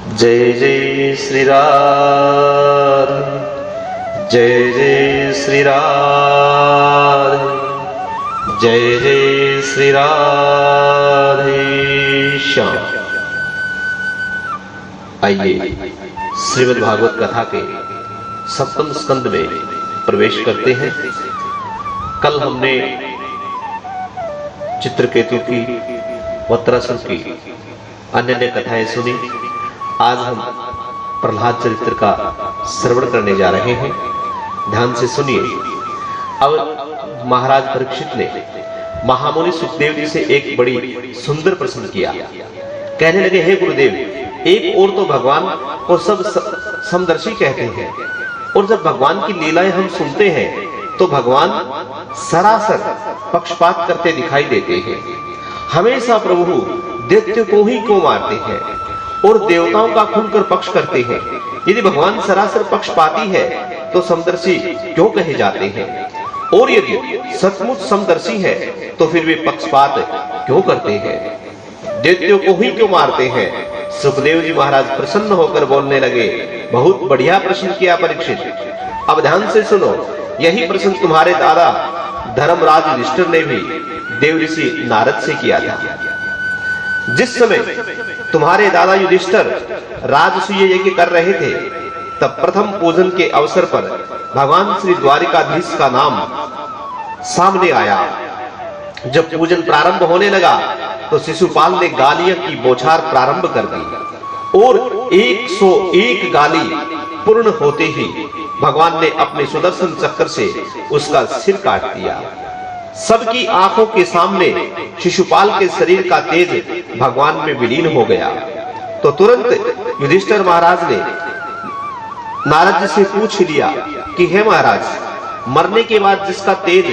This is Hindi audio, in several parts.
जय जय श्री राधे, जय जय श्री राधे, जय जय श्री राधे श्याम। आइए श्रीमद् भागवत कथा के सप्तम स्कंद में प्रवेश करते हैं। कल हमने चित्रकेतु की, वत्रासुर की अन्य कथाएं सुनी। आज हम प्रहलाद चरित्र का श्रवण करने जा रहे हैं। ध्यान से सुनिए। अब महाराज परीक्षित ने महामुनि सुखदेव जी से एक बड़ी सुंदर प्रश्न किया। कहने लगे, हे गुरुदेव, एक और तो भगवान को सब समदर्शी कहते हैं, और जब भगवान की लीलाएं हम सुनते हैं तो भगवान सरासर पक्षपात करते दिखाई देते हैं। हमेशा प्रभु दैत्य को ही क्यों मारते हैं और देवताओं का खुलकर पक्ष करते हैं? यदि भगवान सरासर पक्षपाती है तो समदर्शी क्यों कहे जाते हैं? और यदि सचमुच समदर्शी है तो फिर वे पक्षपात क्यों करते हैं? दैत्यों को ही क्यों मारते हैं? सुखदेव जी महाराज प्रसन्न होकर बोलने लगे, बहुत बढ़िया प्रश्न किया परीक्षित। अब ध्यान से सुनो। यही प्रश्न तुम्हारे दादा धर्मराज युधिष्ठिर ने भी देव ऋषि नारद से किया था। जिस समय तुम्हारे दादा युधिष्ठिर राजसूय यज्ञ कर रहे थे, तब प्रथम पूजन के अवसर पर भगवान श्री द्वारिकाधीश का नाम सामने आया। जब पूजन प्रारंभ होने लगा तो शिशुपाल ने गालियों की बौछार प्रारंभ कर दी, और 101 गाली पूर्ण होते ही भगवान ने अपने सुदर्शन चक्र से उसका सिर काट दिया। सबकी आंखों के सामने शिशुपाल के शरीर का तेज भगवान में विलीन हो गया। तो तुरंत युधिष्ठिर महाराज ने नारद जी से पूछ लिया कि हे महाराज, मरने के बाद जिसका तेज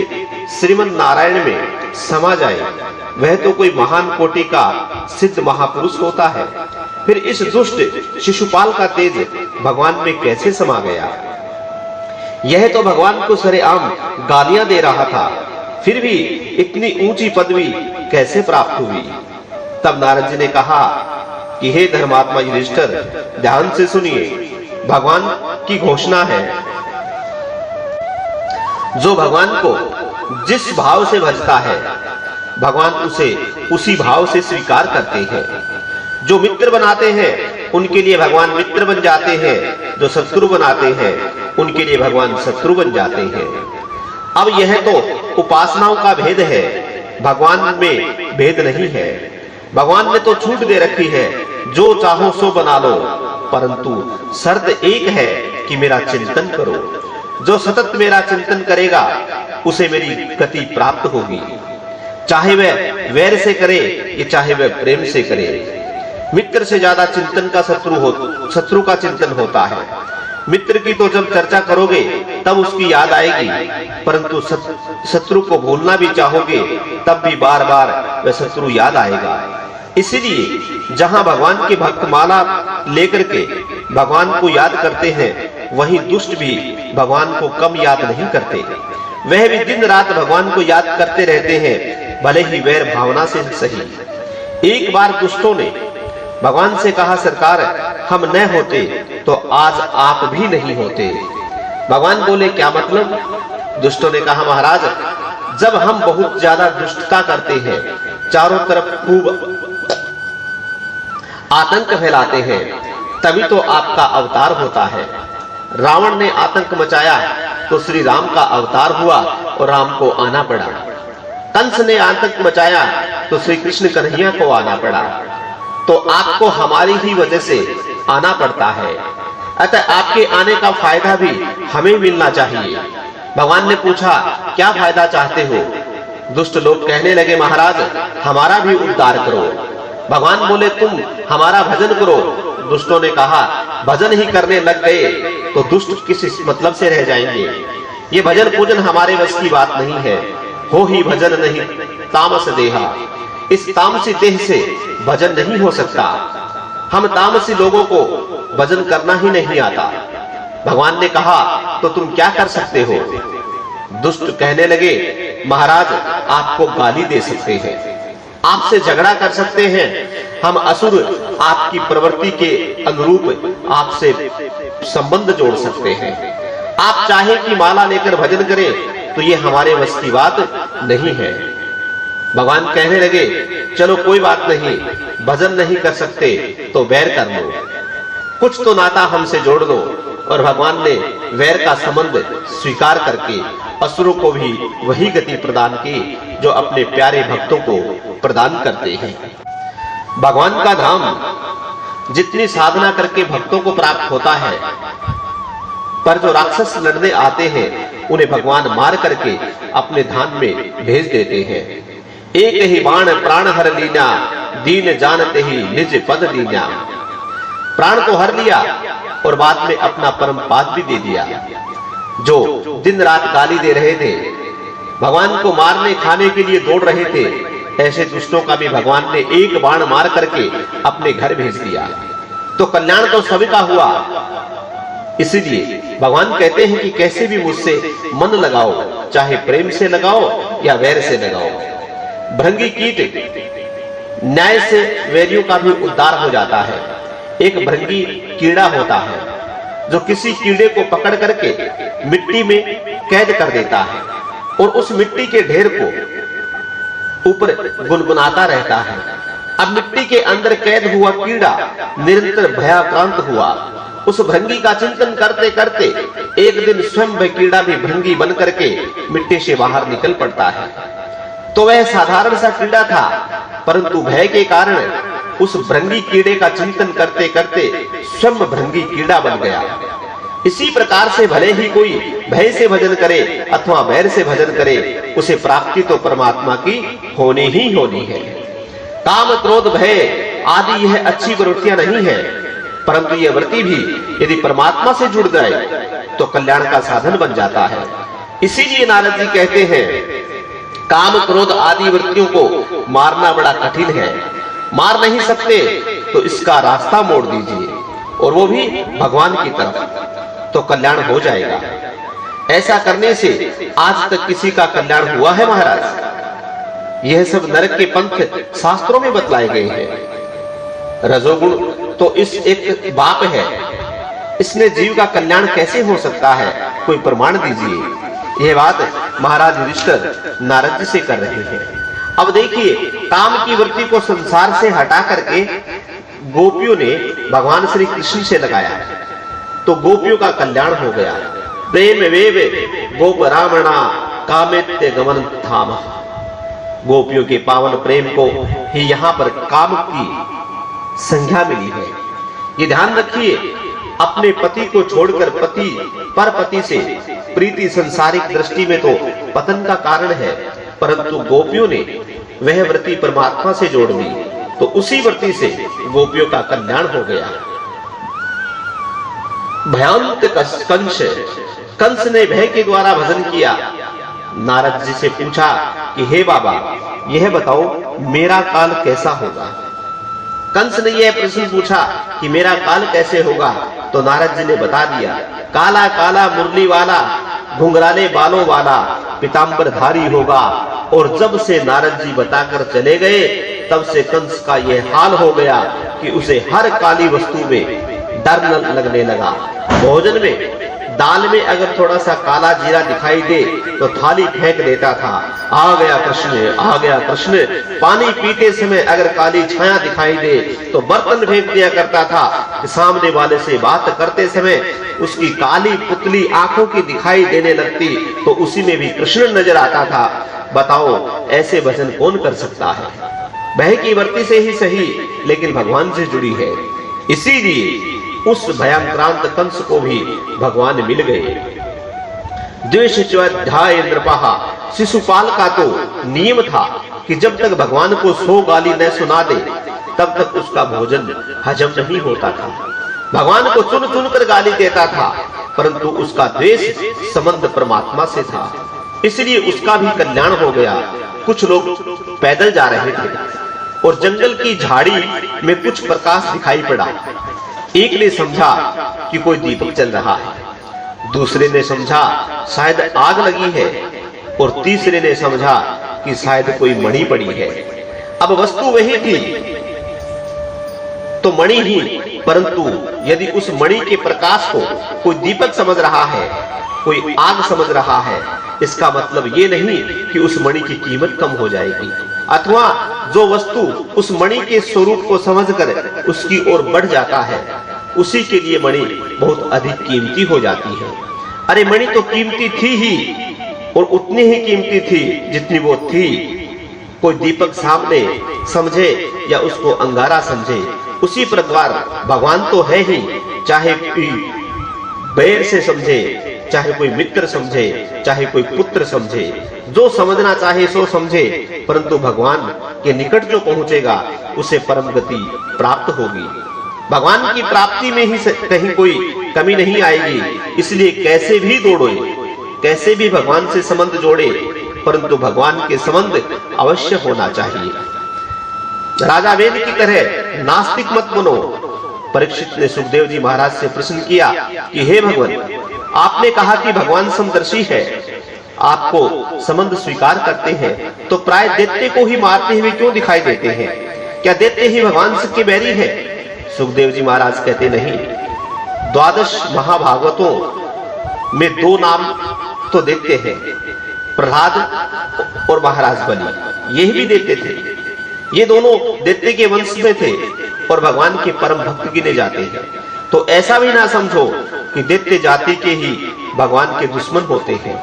श्रीमन नारायण में समा जाए वह तो कोई महान कोटि का सिद्ध महापुरुष होता है, फिर इस दुष्ट शिशुपाल का तेज भगवान में कैसे समा गया? यह तो भगवान को सरेआम गालियां दे रहा था, फिर भी इतनी ऊंची पदवी कैसे प्राप्त हुई? तब नारद जी ने कहा कि हे धर्मात्मा युधिष्ठिर, ध्यान से सुनिए। भगवान की घोषणा है, जो भगवान को जिस भाव से भजता है भगवान उसे उसी भाव से स्वीकार करते हैं। जो मित्र बनाते हैं उनके लिए भगवान मित्र बन जाते हैं, जो शत्रु बनाते हैं उनके लिए भगवान शत्रु बन जाते हैं। अब यह तो उपासनाओं का भेद है, भगवान में भेद नहीं है। भगवान ने तो छूट दे रखी है, जो चाहो सो बना लो, परंतु शर्त एक है कि मेरा चिंतन करो। जो सतत मेरा चिंतन करेगा उसे मेरी गति प्राप्त होगी, चाहे वह वैर से करे या चाहे वह प्रेम से करे। मित्र से ज्यादा चिंतन का शत्रु का चिंतन होता है। मित्र की तो जब चर्चा करोगे तब उसकी याद आएगी, परंतु शत्रु को भूलना भी चाहोगे तब भी बार बार वह शत्रु याद आएगा। इसीलिए जहां भगवान के भक्त माला लेकर के भगवान को याद करते हैं, वहीं दुष्ट भी भगवान को कम याद नहीं करते। वह भी दिन रात भगवान को याद करते रहते हैं, भले ही वैर भावना से सही। एक बार दुष्टों ने भगवान से कहा, सरकार, हम न होते तो आज आप भी नहीं होते। भगवान बोले, क्या मतलब? दुष्टों ने कहा, महाराज, जब हम बहुत ज्यादा दुष्टता करते हैं, चारों तरफ खूब आतंक फैलाते हैं, तभी तो आपका अवतार होता है। रावण ने आतंक मचाया तो श्री राम का अवतार हुआ और राम को आना पड़ा। कंस ने आतंक मचाया तो श्री कृष्ण कन्हैया को आना पड़ा। तो आपको हमारी ही वजह से आना पड़ता है, अतः आपके आने का फायदा भी हमें मिलना चाहिए। भगवान ने पूछा, क्या फायदा चाहते हो? दुष्ट लोग कहने लगे, महाराज, हमारा भी उद्धार करो। भगवान बोले, तुम हमारा भजन करो। दुष्टों ने कहा, भजन ही करने लग गए तो दुष्ट किस मतलब से रह जाएंगे? ये भजन पूजन हमारे बस की बात नहीं है। हो ही भजन नहीं तामस देहा, इस तामसी देह से भजन नहीं हो सकता। हम तामसी लोगों को भजन करना ही नहीं आता। भगवान ने कहा, तो तुम क्या कर सकते हो? दुष्ट कहने लगे, महाराज, आपको गाली दे सकते हैं। आपसे झगड़ा कर सकते हैं, हम असुर आपकी प्रवृत्ति के अनुरूप आपसे संबंध जोड़ सकते हैं। आप चाहे कि माला लेकर भजन करें तो ये हमारे वश की बात नहीं है। भगवान कहने लगे, चलो कोई बात नहीं, भजन नहीं कर सकते तो वैर कर लो, कुछ तो नाता हमसे जोड़ दो। और भगवान ने वैर का संबंध स्वीकार करके असुरों को भी वही गति प्रदान की जो अपने प्यारे भक्तों को प्रदान करते हैं। भगवान का धाम जितनी साधना करके भक्तों को प्राप्त होता है, पर जो राक्षस लड़ने आते हैं उन्हें भगवान मार करके अपने धाम में भेज देते हैं। एक ही बाण प्राण हर लीना, दीन जानते ही निज पद दीना। प्राण तो हर लिया और बाद में अपना परम पाद भी दे दिया। जो दिन रात गाली दे रहे थे, भगवान को मारने खाने के लिए दौड़ रहे थे, ऐसे दुष्टों का भी भगवान ने एक बाण मार करके अपने घर भेज दिया। तो कल्याण तो सभी का हुआ। इसीलिए भगवान कहते हैं कि कैसे भी मुझसे मन लगाओ, चाहे प्रेम से लगाओ या वैर से लगाओ। भृंगी कीट न्याय से वैरियों का भी उद्धार हो जाता है। एक भृंगी कीड़ा होता है जो किसी कीड़े को पकड़ करके मिट्टी में कैद कर देता है और उस मिट्टी के ढेर को ऊपर गुनगुनाता रहता है। अब मिट्टी के अंदर कैद हुआ कीड़ा निरंतर भयाक्रांत हुआ। उस भृंगी का चिंतन करते करते एक दिन स्वयं वह कीड़ा भी भृंगी बन करके मिट्टी से बाहर निकल पड़ता है। तो वह साधारण सा कीड़ा था, परंतु भय के कारण उस भृंगी कीड़े का चिंतन करते करते स्वयं भृंगी कीड़ा बन गया। इसी प्रकार से भले ही कोई भय से भजन करे अथवा वैर से भजन करे, उसे प्राप्ति तो परमात्मा की होनी ही होनी है। काम क्रोध भय आदि यह अच्छी वृत्तियां नहीं है, परंतु यह वृत्ति भी यदि परमात्मा से जुड़ जाए तो कल्याण का साधन बन जाता है। इसीलिए नारद जी कहते हैं, काम क्रोध आदि वृत्तियों को मारना बड़ा कठिन है। मार नहीं सकते तो इसका रास्ता मोड़ दीजिए, और वो भी भगवान की तरफ, तो कल्याण हो जाएगा। ऐसा करने से आज तक किसी का कल्याण हुआ है महाराज? यह सब नरक के पंथ शास्त्रों में बतलाए गए हैं। रजोगुण तो इस एक बाप है, इसने जीव का कल्याण कैसे हो सकता है? कोई प्रमाण दीजिए। यह बात महाराज युधिष्ठिर नारद जी से कर रहे हैं। अब देखिए, काम की वृत्ति को संसार से हटा करके गोपियों ने भगवान श्री कृष्ण से लगाया, तो गोपियों का कल्याण हो गया। प्रेम वेव गोप रामणा कामेत्य गमन धाम। गोपियों के पावन प्रेम को ही यहाँ पर काम की संज्ञा मिली है। ये ध्यान रखिए, अपने पति को छोड़कर पति पर पति से प्रीति संसारिक दृष्टि में तो पतन का कारण है, परंतु गोपियों ने वह वृत्ति परमात्मा से जोड़ दी, तो उसी वृत्ति से गोपियों का कल्याण हो गया। भयांत कंस ने भय के द्वारा भजन किया। नारद जी से पूछा कि हे बाबा, यह बताओ मेरा काल कैसा होगा? कंस ने यह प्रश्न पूछा कि मेरा काल कैसे होगा, तो नारद जी ने बता दिया, काला काला मुरली वाला, घुंघराले बालों वाला, पीतांबरधारी होगा। और जब से नारद जी बताकर चले गए, तब से कंस का यह हाल हो गया कि उसे हर काली वस्तु में डर लगने लगा। भोजन में दाल में अगर थोड़ा सा काला जीरा दिखाई दे तो थाली फेंक देता था, आ गया कृष्ण, आ गया कृष्ण। पानी पीते समय अगर काली छाया दिखाई दे तो बर्तन फेंक दिया करता था कि सामने वाले से बात करते समय उसकी काली पुतली आंखों की दिखाई देने लगती तो उसी में भी कृष्ण नजर आता था। बताओ, ऐसे भजन कौन कर सकता है? भय की वृत्ति से ही सही, लेकिन भगवान से जुड़ी है। इसीलिए उस भयांक्रांत कंस को भी भगवान मिल गए। द्वेषाध्याय नृपः, शिशुपाल का तो नियम था कि जब तक भगवान को 100 गाली न सुना दे तब तक उसका भोजन हजम नहीं होता था। भगवान को चुन चुन कर गाली देता था, परंतु उसका द्वेष संबंध परमात्मा से था, इसलिए उसका भी कल्याण हो गया। कुछ लोग पैदल जा रहे थे और जंगल की झाड़ी में कुछ प्रकाश दिखाई पड़ा। एक ने समझा कि कोई दीपक जल रहा है, दूसरे ने समझा शायद आग लगी है, और तीसरे ने समझा कि शायद कोई मणि पड़ी है। अब वस्तु वही थी तो मणि ही, परंतु यदि उस मणि के प्रकाश को कोई दीपक समझ रहा है, कोई आग समझ रहा है, इसका मतलब ये नहीं कि उस मणि की कीमत कम हो जाएगी, अथवा जो वस्तु उस मणि के स्वरूप को समझकर उसकी ओर बढ़ जाता है, उसी के लिए मणि बहुत अधिक कीमती हो जाती है। अरे मणि तो कीमती थी ही, और उतनी ही कीमती थी जितनी वो थी। कोई दीपक सामने समझे या उसको अंगारा समझे, उसी प्रकार भगवान तो है ही, चाहे कोई बैर से समझे, चाहे कोई मित्र समझे, चाहे कोई पुत्र समझे, जो समझना चाहे सो समझे, परंतु भगवान के निकट जो पहुंचेगा उसे परम गति प्राप्त होगी। भगवान की प्राप्ति में ही कहीं कोई कमी नहीं आएगी। इसलिए कैसे भी दौड़े, कैसे भी भगवान से संबंध जोड़े, परंतु भगवान के संबंध अवश्य होना चाहिए। राजा वेद की तरह नास्तिक मत बनो। परीक्षित ने सुखदेव जी महाराज से प्रश्न किया कि हे भगवान, आपने कहा कि भगवान समदर्शी है, आपको संबंध स्वीकार करते हैं, तो प्राय दैत्य को ही मारते हुए क्यों दिखाई देते हैं? क्या दैत्य ही भगवान के बैरी है? सुखदेव जी महाराज कहते नहीं, 12 महाभागवतों में 2 नाम तो दैत्य हैं, प्रहलाद और महाराज बलि, यही भी दैत्य थे। ये दोनों दैत्य के वंश में थे और भगवान के परम भक्त गिने जाते हैं। तो ऐसा भी ना समझो कि दैत्य जाति के ही भगवान के दुश्मन होते हैं।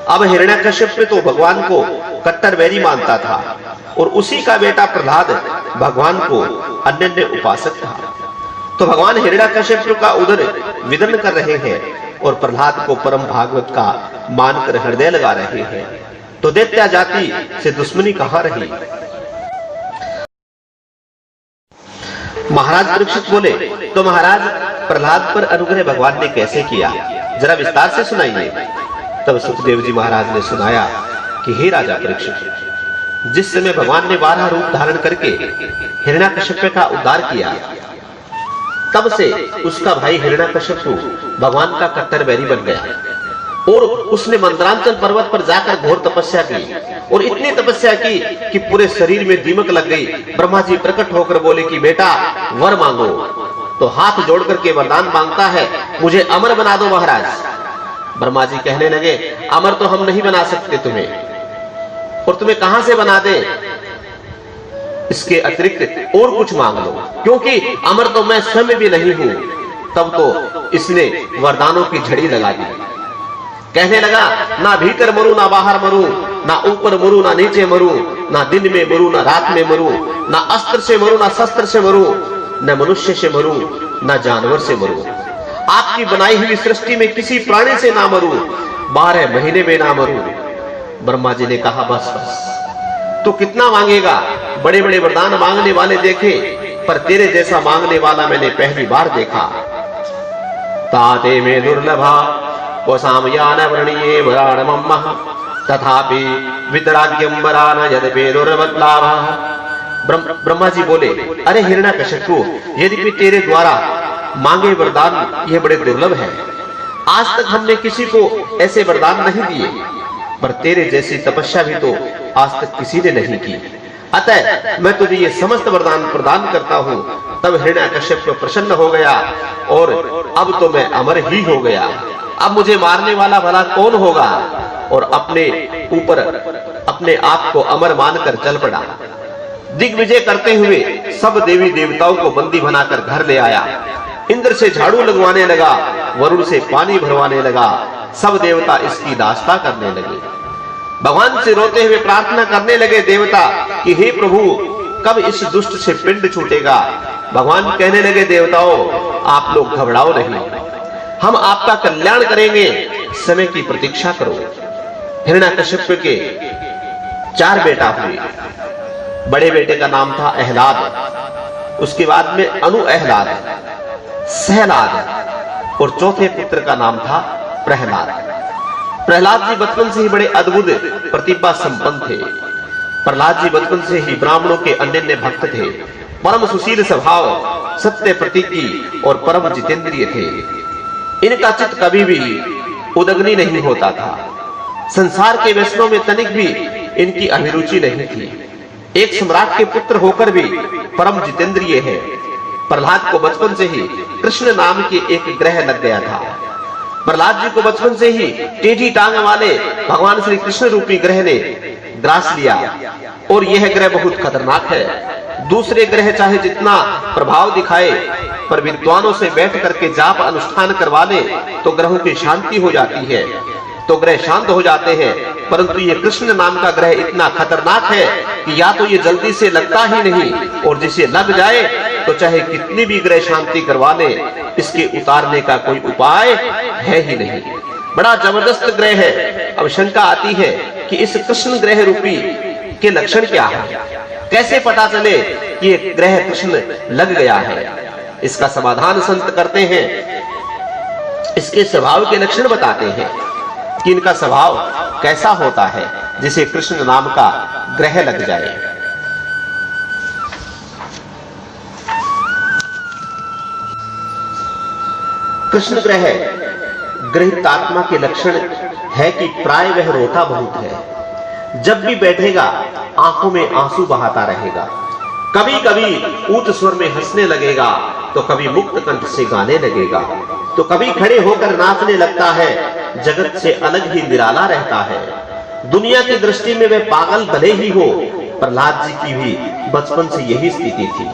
अब हिरण्यकश्यप तो भगवान को कट्टर बैरी मानता था, और उसी का बेटा प्रहलाद भगवान को अनन्य उपासक था। तो भगवान हिरण्यकश्यप का उदर विदन कर रहे हैं और प्रहलाद को परम भागवत का मानकर हृदय लगा रहे हैं। तो दैत्य जाति से दुश्मनी कहां रही? महाराज परीक्षित बोले, तो महाराज प्रहलाद पर अनुग्रह भगवान ने कैसे किया, जरा विस्तार से सुनाइए। तब सुखदेव जी महाराज ने सुनाया कि हे राजा परीक्षित, जिस समय भगवान ने 12 रूप धारण करके हिरण्यकश्यप का उद्धार किया, तब से उसका भाई हिरण्यकश्यप भगवान का कट्टर बैरी बन गया, और उसने मंदरांचल पर्वत पर जाकर घोर तपस्या की, और इतनी तपस्या की कि पूरे शरीर में दीमक लग गई। ब्रह्मा जी प्रकट होकर बोले कि बेटा वर मांगो। तो हाथ जोड़ करके वरदान मांगता है, मुझे अमर बना दो महाराज। ब्रह्मा जी कहने लगे, अमर तो हम नहीं बना सकते तुम्हें, और तुम्हें कहां से बना दे, इसके अतिरिक्त और कुछ मांग लो, क्योंकि अमर तो मैं स्वयं भी नहीं हूं। तब तो इसने वरदानों की झड़ी लगा दी। कहने लगा, ना भीतर मरूं ना बाहर मरूं, ना ऊपर मरूं ना नीचे मरूं, ना दिन में मरूं ना रात में मरूं, ना अस्त्र से मरूं ना शस्त्र से मरूं, न मनुष्य से मरूं ना जानवर से मरूं, आपकी बनाई हुई सृष्टि में किसी प्राणी से ना मरूं, 12 महीने में ना मरूं। ब्रह्मा जी ने कहा, बस बस, तो कितना मांगेगा? बड़े बड़े वरदान मांगने वाले देखे, पर तेरे जैसा मांगने वाला मैंने पहली बार देखा। ताते में दुर्लभा कोसामयान वर्णीये वराणमम्मः तथापि वितराग्यम वरान यद्यपि दुर्लभः। ब्रह्मा जी बोले, अरे हिरण्यकश्यपु, यद्यपि तेरे द्वारा मांगे वरदान ये बड़े दुर्लभ हैं, आज तक हमने किसी को ऐसे वरदान नहीं दिए, पर तेरे जैसी तपस्या भी तो आज तक किसी ने नहीं की। अतः मैं तुझे ये समस्त वरदान प्रदान करता हूं। तब हिरण्यकश्यप प्रसन्न हो गया, और अब तो मैं अमर ही हो गया, अब मुझे मारने वाला भला कौन होगा? और अपने ऊपर अपने आप को अमर मानकर चल पड़ा। दिग्विजय करते हुए सब देवी देवताओं को बंदी बनाकर घर ले आया। इंद्र से झाड़ू लगवाने लगा, वरुण से पानी भरवाने लगा, सब देवता इसकी दास्ता करने लगे। भगवान से रोते हुए प्रार्थना करने लगे देवता कि हे प्रभु, कब इस दुष्ट से पिंड छूटेगा? भगवान कहने लगे, देवताओं आप लोग घबराओ नहीं, हम आपका कल्याण करेंगे, समय की प्रतीक्षा करो। हिरण्यकश्यप के 4 बेटा हुए। बड़े बेटे का नाम था अहलाद, उसके बाद में अनुअहलाद, सहलाद, और चौथे पुत्र का नाम था प्रहलाद। प्रहलाद जी बचपन से ही बड़े अद्भुत प्रतिभा संपन्न थे। प्रहलाद जी बचपन से ही ब्राह्मणों के अनन्य भक्त थे, परम सुशील स्वभाव, सत्य प्रतीकी और परम जितेंद्रिय थे। इनका चित्त कभी भी उदग्नि नहीं होता था। संसार के व्यसनों में तनिक भी इनकी अभिरुचि नहीं थी। एक सम्राट के पुत्र होकर भी परम जितेंद्रिय है। प्रहलाद को बचपन से ही कृष्ण नाम के एक ग्रह लग गया था। प्रहलाद जी को बचपन से ही टेढ़ी टांग वाले भगवान श्री कृष्ण रूपी ग्रह ने ग्रास लिया और यह ग्रह बहुत खतरनाक है। दूसरे ग्रह चाहे जितना प्रभाव दिखाए, पर विद्वानों से बैठ करके जाप अनुष्ठान करवा ले तो ग्रहों की शांति हो जाती है, तो ग्रह शांत हो जाते हैं। परंतु ये कृष्ण नाम का ग्रह इतना खतरनाक है कि या तो ये जल्दी से लगता ही नहीं, और जिसे लग जाए तो चाहे कितनी भी ग्रह शांति करवा ले, इसके उतारने का कोई उपाय है ही नहीं। बड़ा जबरदस्त ग्रह है। अब शंका आती है कि इस कृष्ण ग्रह रूपी के लक्षण क्या है, कैसे पता चले कि ये ग्रह कृष्ण लग गया है। इसका समाधान संत करते हैं, इसके स्वभाव के लक्षण बताते हैं कि इनका स्वभाव कैसा होता है जिसे कृष्ण नाम का ग्रह लग जाए। कृष्ण ग्रह गृहीत आत्मा के लक्षण है कि प्राय वह रोता बहुत है। जब भी बैठेगा आंखों में आंसू बहाता रहेगा, कभी कभी ऊंच स्वर में हंसने लगेगा, तो कभी मुक्त कंठ से गाने लगेगा, तो कभी खड़े होकर नाचने लगता है। जगत से अलग ही निराला रहता है। दुनिया की दृष्टि में वह पागल भले ही हो। प्रहलाद जी की भी बचपन से यही स्थिति थी।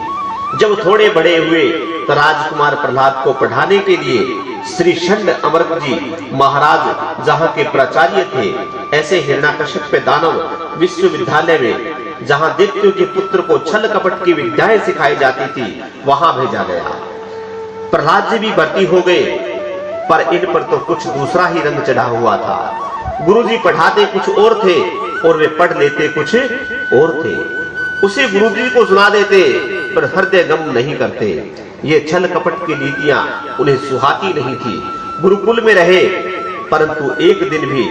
जब थोड़े बड़े हुए तो राजकुमार प्रहलाद को पढ़ाने के लिए श्री षंड अमृत जी महाराज जहां के प्राचार्य थे, ऐसे हिरण्याकश्यप दानव विश्वविद्यालय में जहां दैत्यों के पुत्र को छल कपट की विद्याएं सिखाई जाती थी, वहां भेजा गया। प्रहलाद जी भी भर्ती हो गए, पर इन पर तो कुछ दूसरा ही रंग चढ़ा हुआ था। गुरुजी पढ़ाते कुछ और थे और वे पढ़ लेते कुछ और थे। उसे गुरुजी को सुना देते पर हृदय गम नहीं करते। ये छल कपट की नीतियां उन्हें सुहाती नहीं थी। गुरुकुल में रहे, परंतु एक दिन भी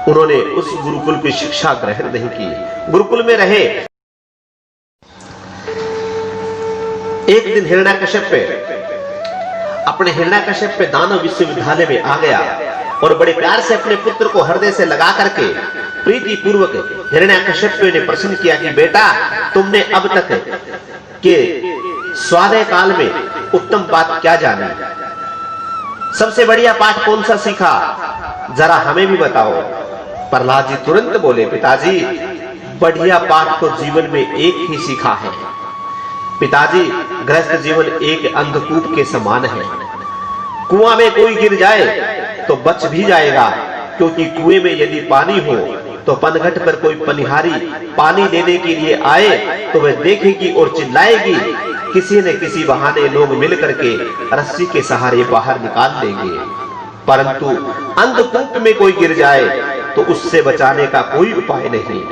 उन्होंने उस गुरुकुल की शिक्षा ग्रहण नहीं की। गुरुकुल में रहे। एक दिन हिरण्याकश्यप अपने हिरण्याकश्यप दानव विश्वविद्यालय में आ गया और बड़े प्यार से अपने पुत्र को हृदय से लगा करके प्रीति पूर्वक हिरण्याकश्यप ने प्रश्न किया कि बेटा, तुमने अब तक के स्वाध्याय काल में उत्तम बात क्या जानी, सबसे बढ़िया पाठ कौन सा सीखा, जरा हमें भी बताओ। प्रहलाद जी तुरंत बोले, पिताजी बढ़िया पाठ तो जीवन में एक ही सीखा है। पिताजी, गृहस्थ जीवन एक अंधकूप के समान है। कुआं में कोई गिर जाए तो बच भी जाएगा, क्योंकि कुएं में यदि पानी हो तो पनघट पर कोई पनिहारी पानी देने के लिए आए तो वह देखेगी और चिल्लाएगी। किसी न किसी बहाने लोग मिल करके रस्सी के सहारे बाहर निकाल लेंगे। परंतु अंधकूप में कोई गिर जाए तो उससे बचाने का कोई उपाय नहीं।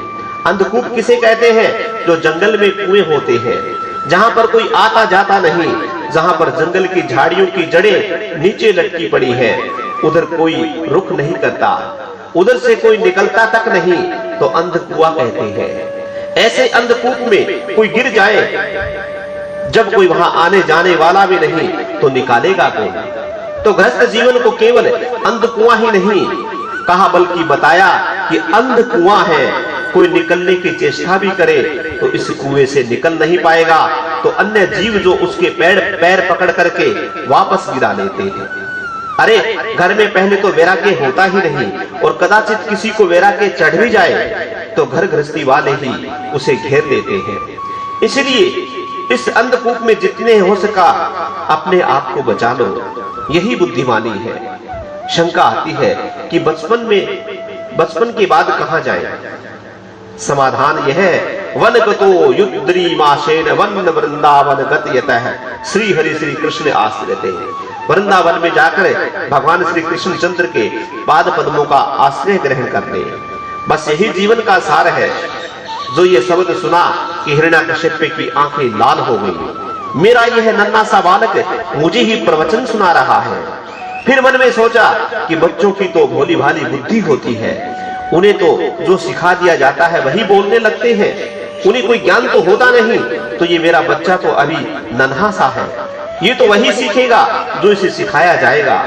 अंधकूप किसे कहते हैं? जो जंगल में कुएं होते हैं, जहां पर कोई आता जाता नहीं, जहां पर जंगल की झाड़ियों की जड़ें नीचे लटकी पड़ी है, उधर कोई रुख नहीं करता, उधर से कोई निकलता तक नहीं, तो अंधकुआं कहते हैं। ऐसे अंधकूप में कोई गिर जाए, जब कोई वहां आने जाने वाला भी नहीं, तो निकालेगा कौन? तो गृहस्थ जीवन को केवल अंधकुआं ही नहीं कहा, बल्कि बताया कि अंधकुआं है। कोई निकलने की चेष्टा भी करे तो इस कुएं से निकल नहीं पाएगा, तो अन्य जीव जो उसके पैर पकड़ करके वापस गिरा लेते हैं। अरे घर में पहले तो वैराग्य होता ही नहीं, और कदाचित किसी को वैराग्य चढ़ भी जाए तो घर गृहस्थी वाले ही उसे घेर लेते हैं। इसलिए इस अंधकूप में जितने हो सका अपने आप को बचा लो, यही बुद्धिमानी है। शंका आती है कि बचपन के बाद कहां जाए? समाधान यह है, वन गतो युद्रीमाशेन वन वृंदावन गतयतः श्री हरि श्री कृष्ण आश्रयते। वृंदावन में जाकर भगवान श्री कृष्ण चंद्र के पाद पद्मों का आश्रय ग्रहण करते। बस यही जीवन का सार है। जो ये शब्द सुना कि हिरण्याकश्यप की आंखें लाल हो गई। मेरा यह नन्हा सा बालक मुझे ही प्रवचन सुना रहा है। फिर मन में सोचा कि बच्चों की तो भोली भाली बुद्धि होती है, उन्हें तो जो सिखा दिया जाता है वही बोलने लगते हैं, उन्हें कोई ज्ञान तो होता नहीं। तो ये मेरा बच्चा तो अभी नन्हा सा है, ये तो वही सीखेगा जो इसे सिखाया जाएगा।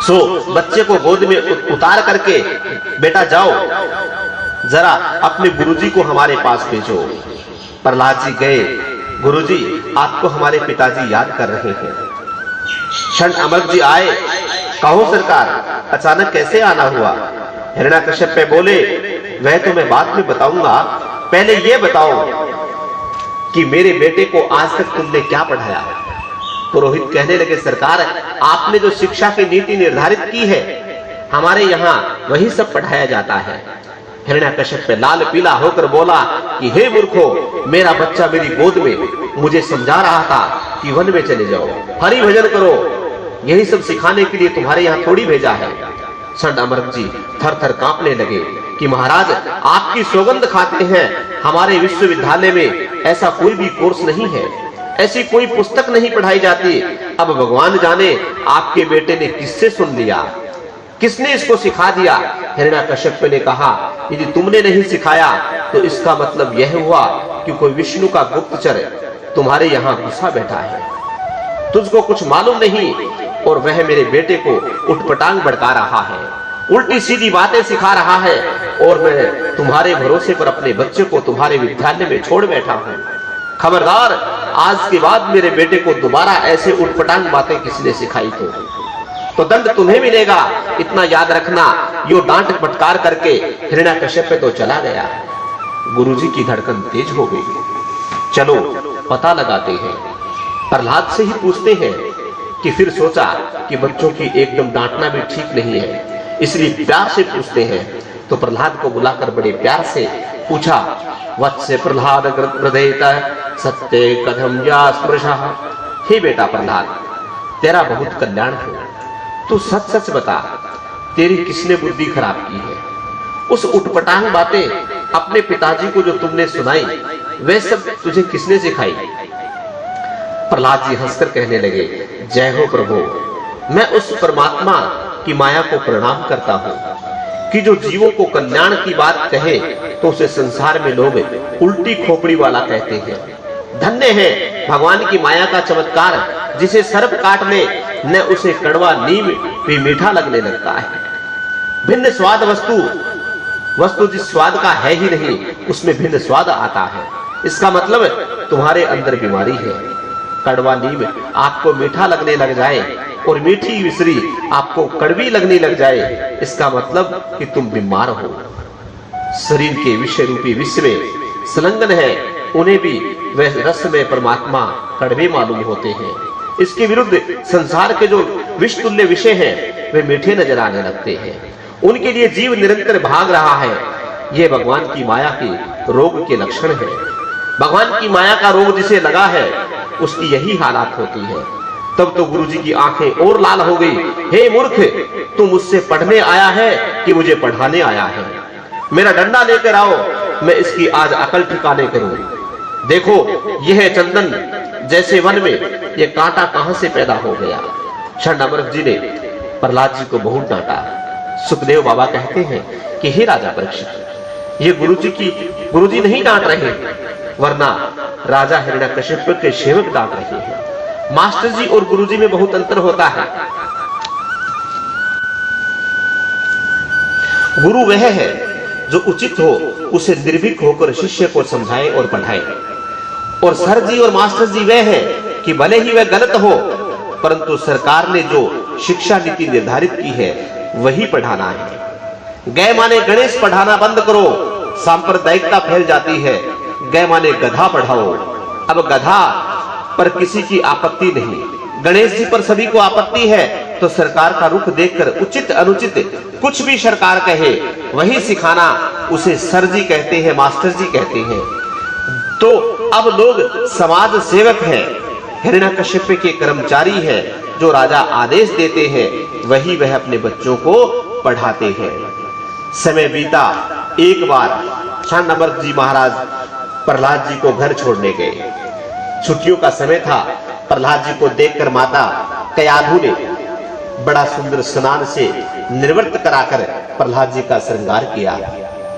सो बच्चे को गोद में उतार करके बेटा जाओ जरा अपने गुरुजी को हमारे पास भेजो। प्रहलाद जी गए। गुरुजी, आपको हमारे पिताजी याद कर रहे हैं। क्षण अमर जी आए। कहो सरकार, अचानक कैसे आना हुआ? हिरण्याकश्यप बोले, वह तो मैं बाद में बताऊंगा, पहले यह बताओ कि मेरे बेटे को आज तक तुमने क्या पढ़ाया? पुरोहित कहने लगे, सरकार, आपने जो शिक्षा की नीति निर्धारित की है, हमारे यहाँ वही सब पढ़ाया जाता है। हिरण्याकश्यप लाल पीला होकर बोला कि हे मूर्खों, मेरा बच्चा मेरी गोद में मुझे समझा रहा था कि वन में चले जाओ, हरि भजन करो, यही सब सिखाने के लिए तुम्हारे यहाँ थोड़ी भेजा है। संत अमृत जी थर थर कांपने लगे कि महाराज, आपकी सौगंध खाते हैं, हमारे विश्वविद्यालय में ऐसा कोई भी कोर्स नहीं है, ऐसी कोई पुस्तक नहीं पढ़ाई जाती। अब भगवान जाने आपके बेटे ने किससे सुन लिया, किसने इसको सिखा दिया? हिरण्याकश्यप ने कहा, यदि तुमने नहीं सिखाया तो इसका मतलब यह हुआ कि कोई विष्णु का गुप्तचर तुम्हारे यहाँ घुसा बैठा है, तुझको कुछ मालूम नहीं, और वह मेरे बेटे को उठपटांग भड़का रहा है, उल्टी सीधी बातें सिखा रहा है, और मैं तुम्हारे भरोसे पर अपने बच्चे को तुम्हारे विद्यालय में छोड़ बैठा हूँ। खबरदार, आज के बाद मेरे बेटे को दोबारा ऐसे उठपटांग बातें किसने सिखाई तो दंड तुम्हें मिलेगा, इतना याद रखना। यो डांट फटकार करके हिरण्याकश्यप तो चला गया। गुरुजी की धड़कन तेज हो गई। चलो पता लगाते हैं। प्रहलाद से ही पूछते हैं कि फिर सोचा कि बच्चों की एकदम डांटना भी ठीक नहीं है, इसलिए प्यार से पूछते हैं। तो प्रहलाद को बुलाकर बड़े प्यार से पूछा, वत्स्य प्रहलाद हृदयत सत्य कथम या स्पृशः। हे बेटा प्रहलाद, तेरा बहुत कल्याण हो, तू सच सच बता, तेरी किसने बुद्धि खराब की है? उस उठपटांग बातें अपने पिताजी को जो तुमने सुनाई, वे सब तुझे किसने सिखाई? प्रहलाद जी हंसकर कहने लगे, जय हो प्रभु, मैं उस परमात्मा की माया को प्रणाम करता हूँ कि जो जीवों को कल्याण की बात कहे तो उसे संसार में लोग उल्टी खोपड़ी वाला कहते हैं। धन्य है भगवान की माया का चमत्कार, जिसे सर्प काट ले न उसे कड़वा नीम भी मीठा लगने लगता है। भिन्न स्वाद वस्तु जिस स्वाद का है ही नहीं, उसमें भिन्न स्वाद आता है। इसका मतलब तुम्हारे अंदर बीमारी है। कड़वा नीम आपको मीठा लगने लग जाए और मीठी विसरी आपको कड़वी लगने लग जाए, इसका मतलब कि तुम बीमार हो। शरीर के विषय रूपी विष में संलग्न है, उन्हें भी वह रस में परमात्मा कड़वे मालूम होते हैं। इसके विरुद्ध संसार के जो विष तुल्य विषय हैं, वे मीठे नजर आने लगते हैं। उनके लिए जीव निरंतर भाग रहा है। यह भगवान की माया के रोग के लक्षण है। भगवान की माया का रोग जिसे लगा है, उसकी यही हालात होती है। तब तो गुरुजी की आंखें और लाल हो गई। हे मूर्ख, तू मुझसे पढ़ने आया है कि मुझे पढ़ाने आया है? मेरा डंडा लेकर आओ, मैं इसकी आज अकल ठिकाने करूं। देखो, यह चंदन जैसे वन में यह कांटा कहां से पैदा हो गया? क्षण अमृत जी ने प्रहलाद जी को बहुत डांटा। सुखदेव बाबा कहते हैं कि हे राजा परीक्षित, ये गुरुजी नहीं डांट रहे, वरना राजा हिरण्याकश्यप के सेवक डांट रहे हैं। मास्टर जी और गुरुजी में बहुत अंतर होता है। गुरु वह है जो उचित हो उसे निर्भीक होकर शिष्य को समझाए और पढ़ाए, और सर जी और मास्टर जी वह है कि भले ही वह गलत हो, परंतु सरकार ने जो शिक्षा नीति निर्धारित की है वही पढ़ाना है। गए माने गणेश पढ़ाना बंद करो, सांप्रदायिकता फैल जाती है। गए माने गधा पढ़ाओ। अब गधा पर किसी की आपत्ति नहीं, गणेश जी पर सभी को आपत्ति है, तो सरकार का रुख देखकर उचित अनुचित कुछ भी सरकार कहे वही सिखाना, उसे सर जी कहते हैं, मास्टर जी कहते हैं। तो अब लोग समाज सेवक हैं, हिरण्याकश्यप के कर्मचारी हैं। जो राजा आदेश देते हैं वही वह अपने बच्चों को पढ़ाते हैं। समय बीता। एक बार क्षण अमृत जी महाराज प्रहलाद जी को घर छोड़ने गए। छुट्टियों का समय था। प्रहलाद जी को देखकर माता कयाधु ने बड़ा सुंदर स्नान से निर्वृत्त कराकर प्रहलाद जी का श्रृंगार किया।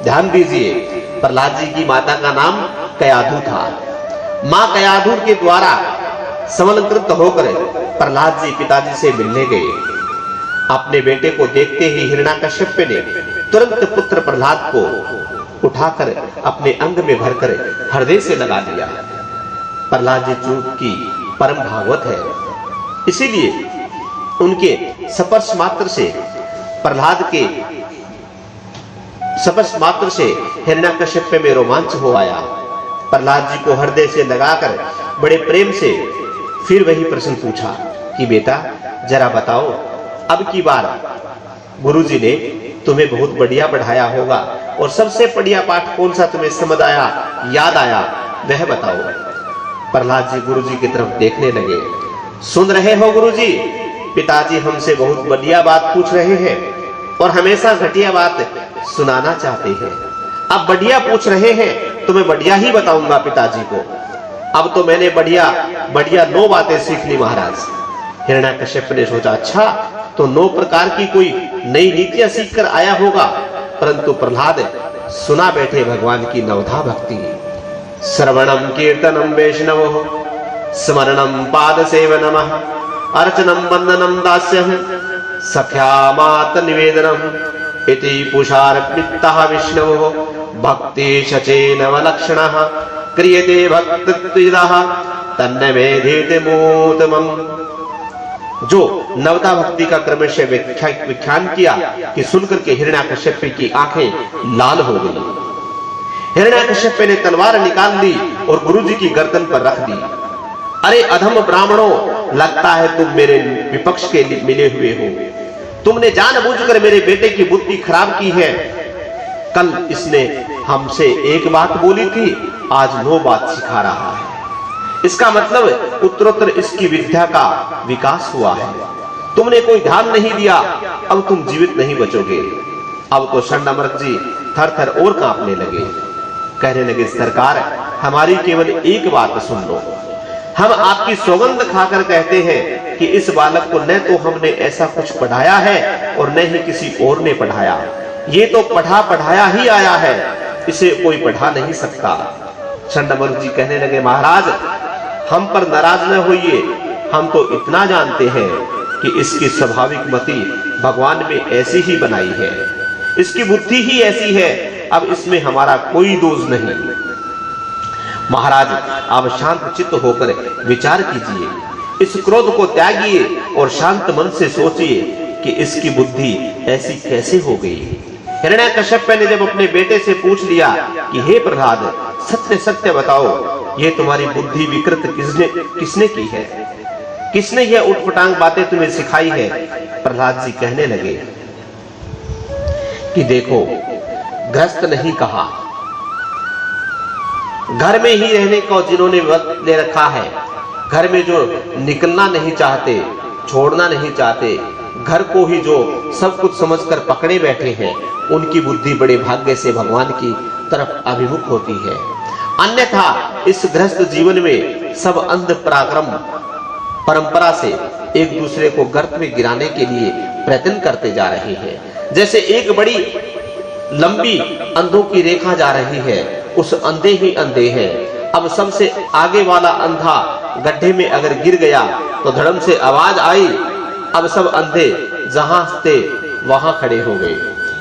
ध्यान दीजिए, प्रहलाद जी की माता का नाम कयाधु था। मां कयाधु के द्वारा समलंकृत होकर प्रहलाद जी पिताजी से मिलने गए। अपने बेटे को देखते ही हिरण्याकश्यप ने तुरंत पुत्र प्रहलाद को उठाकर अपने अंग में भरकर हृदय से लगा दिया। प्रहलाद जी चूत की परम भागवत है, इसीलिए उनके स्पर्श मात्र से प्रहलाद के स्पर्श मात्र से हिरण्याकश्यप में रोमांच हो आया। प्रहलाद जी को हृदय से लगाकर बड़े प्रेम से फिर वही प्रश्न पूछा कि बेटा जरा बताओ, अब की बार गुरुजी ने तुम्हें बहुत बढ़िया पढ़ाया होगा और सबसे बढ़िया पाठ कौन सा तुम्हें समझ आया, याद आया, वह बताओ। प्रहलाद जी गुरुजी की तरफ देखने लगे। सुन रहे हो गुरुजी, पिताजी हमसे बहुत बढ़िया बात पूछ रहे हैं और हमेशा घटिया बात सुनाना चाहते हैं। अब बढ़िया पूछ रहे हैं तो मैं बढ़िया ही बताऊंगा पिताजी को। अब तो मैंने बढ़िया बढ़िया 9 बातें सीख ली महाराज। हिरण्याकश्यप ने सोचा, अच्छा तो 9 प्रकार की कोई नई नीतियां सीख कर आया होगा। परंतु प्रहलाद सुना बैठे भगवान की नवधा भक्ति। श्रवणम कीर्तनम वैष्णवो स्मरणम पाद सेवनमः अर्चनम वंदनम दास्यम् सख्यामात निवेदनम् इति पुषार्पितः विष्णुः भक्ति शचेनवलक्षणः क्रियते भक्तिद्विदः तन्नमेधेति मूतमम्। जो नवता भक्ति का क्रमशः व्याख्यान किया कि सुनकर के हिरण्याकश्यप की आंखें लाल हो गई। हिरण्याकश्यप ने तलवार निकाल ली और गुरुजी की गर्दन पर रख दी। अरे अधम ब्राह्मणों, लगता है तुम मेरे विपक्ष के मिले हुए हो। तुमने जानबूझकर मेरे बेटे की बुद्धि खराब की है। कल इसने हमसे 1 बात बोली थी, आज 9 बात सिखा रहा है। इसका मतलब उत्तरोत्तर इसकी विद्या का विकास हुआ है। तुमने कोई ध्यान नहीं दिया, अब तुम जीवित नहीं बचोगे। अब तो षण्डमर्क जी थर-थर और कांपने लगे। कहने लगे, सरकार हमारी केवल एक बात सुन लो। हम आपकी सौगंध खाकर कहते हैं कि इस बालक को न तो हमने ऐसा कुछ पढ़ाया है और न ही किसी और ने पढ़ाया। ये तो पढ़ाया ही आया है, इसे कोई पढ़ा नहीं सकता। षण्डमर्क जी कहने लगे, महाराज हम पर नाराज न होइए, हम तो इतना जानते हैं कि इसकी स्वाभाविक मति भगवान में ऐसी ही बनाई है, इसकी बुद्धि ही ऐसी है, अब इसमें हमारा कोई दोष नहीं। महाराज आप शांत चित्त होकर विचार कीजिए, इस क्रोध को त्यागिए और शांत मन से सोचिए कि इसकी बुद्धि ऐसी कैसे हो गई। हिरण्याकश्यप ने जब अपने बेटे से पूछ लिया कि हे प्रहलाद सत्य सत्य बताओ, ये तुम्हारी बुद्धि विकृत किसने की है, किसने यह उटपटांग बातें तुम्हें सिखाई है। प्रहलाद जी कहने लगे कि देखो, गृहस्थ नहीं कहा, घर में ही रहने को जिन्होंने वक्त ले रखा है, घर में जो निकलना नहीं चाहते, छोड़ना नहीं चाहते, घर को ही जो सब कुछ समझकर पकड़े बैठे हैं, उनकी बुद्धि बड़े भाग्य से भगवान की तरफ अभिमुख होती है। अन्यथा इस गृहस्थ जीवन में सब अंध पराक्रम परंपरा से एक दूसरे को गर्त में गिराने के लिए प्रयत्न करते जा रहे हैं। जैसे एक बड़ी लंबी अंधों की रेखा जा रही है, उस अंधे ही अंधे हैं। अब सबसे आगे वाला अंधा गड्ढे में अगर गिर गया तो धड़म से आवाज आई, अब सब अंधे जहां थे वहां खड़े हो गए।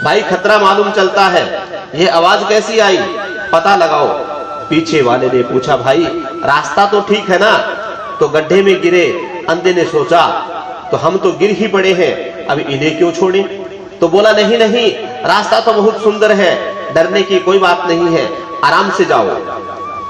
भाई खतरा मालूम चलता है, ये आवाज कैसी आई, पता लगाओ। पीछे वाले ने पूछा, भाई रास्ता तो ठीक है ना? तो गड्ढे में गिरे अंधे ने सोचा, तो हम तो गिर ही पड़े हैं, अब इन्हें क्यों छोड़े? तो बोला, नहीं नहीं, रास्ता तो बहुत सुंदर है, डरने की कोई बात नहीं है, आराम से जाओ।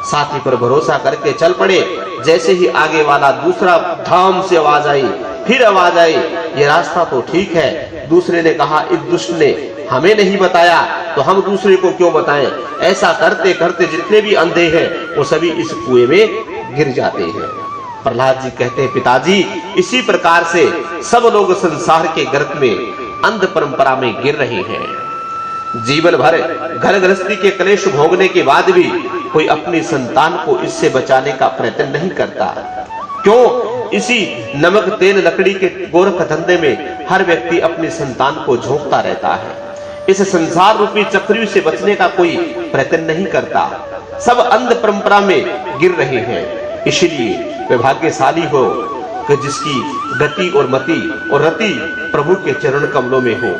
साथी पर भरोसा करके चल पड़े। जैसे ही आगे वाला दूसरा धाम से आवाज आई, फिर आवाज आई, ये रास्ता तो ठीक है। दूसरे ने कहा, इस दुष्ट ने हमें नहीं बताया तो हम दूसरे को क्यों बताएं। ऐसा करते करते जितने भी अंधे हैं वो सभी इस कुएं में गिर जाते हैं। प्रहलाद जी कहते हैं, पिताजी इसी प्रकार से सब लोग संसार के गर्त में अंध परंपरा में गिर रहे हैं। जीवन भर घर गृहस्थी के क्लेश भोगने के बाद भी कोई अपनी संतान को इससे बचाने का प्रयत्न नहीं करता। क्यों? इसी नमक तेल लकड़ी के गोरख धंधे में हर व्यक्ति अपनी संतान को झोंकता रहता है। इस संसार रूपी चक्रव्यूह से बचने का कोई प्रयत्न नहीं करता। सब अंध परंपरा में गिर रहे हैं। इसलिए वे भाग्यशाली हो कि जिसकी गति और मति और रति प्रभु के चरण कमलों में हो।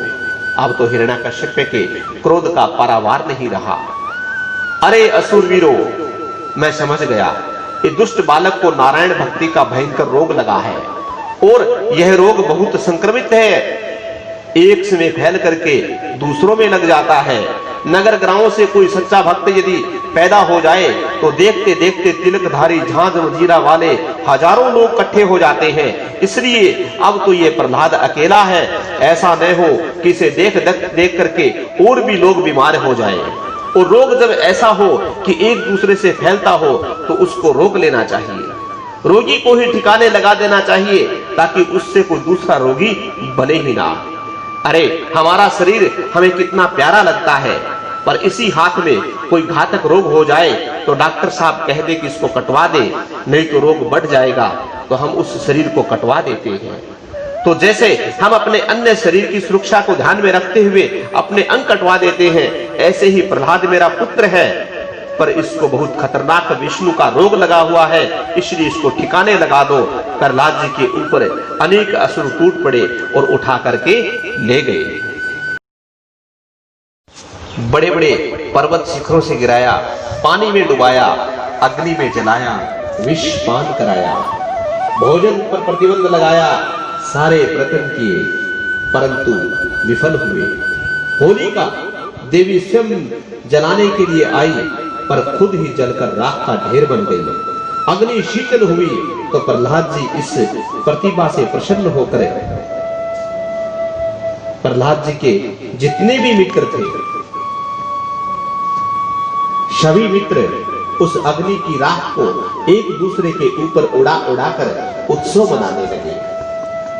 अब तो हिरण्याकश्यप के क्रोध का पारावार नहीं रहा। अरे असुरवीरों, मैं समझ गया, ये दुष्ट बालक को नारायण भक्ति का भयंकर रोग लगा है और यह रोग बहुत संक्रमित है, एक में फैल करके दूसरों में लग जाता है। नगर ग्रामों से कोई सच्चा भक्त यदि पैदा हो जाए तो देखते देखते तिलकधारी झांझ वजीरा वाले हजारों लोग इकट्ठे हो जाते हैं। इसलिए अब तो ये प्रहलाद अकेला है, ऐसा न हो कि इसे देख करके और भी लोग बीमार हो जाएं। और रोग जब ऐसा हो कि एक दूसरे से फैलता हो तो उसको रोक लेना चाहिए, रोगी को ही ठिकाने लगा देना चाहिए ताकि उससे कोई दूसरा रोगी बने ही ना। अरे हमारा शरीर हमें कितना प्यारा लगता है, पर इसी हाथ में कोई घातक रोग हो जाए तो डॉक्टर साहब कह दे कि इसको कटवा दे, नहीं तो रोग बढ़ जाएगा, तो हम उस शरीर को कटवा देते हैं। तो जैसे हम अपने अन्य शरीर की सुरक्षा को ध्यान में रखते हुए अपने अंग कटवा देते हैं, ऐसे ही प्रहलाद मेरा पुत्र है, पर इसको बहुत खतरनाक विष्णु का रोग लगा हुआ है, इसलिए इसको ठिकाने लगा दो। प्रहलाद जी के ऊपर अनेक असुर टूट पड़े और उठा करके ले गए। बड़े बड़े पर्वत शिखरों से गिराया, पानी में डुबाया, अग्नि में जलाया, विष पान कराया, भोजन पर प्रतिबंध लगाया, सारे प्रयत्न किए परंतु विफल हुए। होलिका देवी स्वयं जलाने के लिए आई पर खुद ही जलकर राख का ढेर बन गई। अग्नि शीतल हुई तो प्रहलाद जी इस प्रतिभा से प्रसन्न होकर प्रहलाद जी के जितने भी मित्र थे सभी मित्र उस अग्नि की राख को एक दूसरे के ऊपर उड़ा उड़ाकर उत्सव मनाने लगे।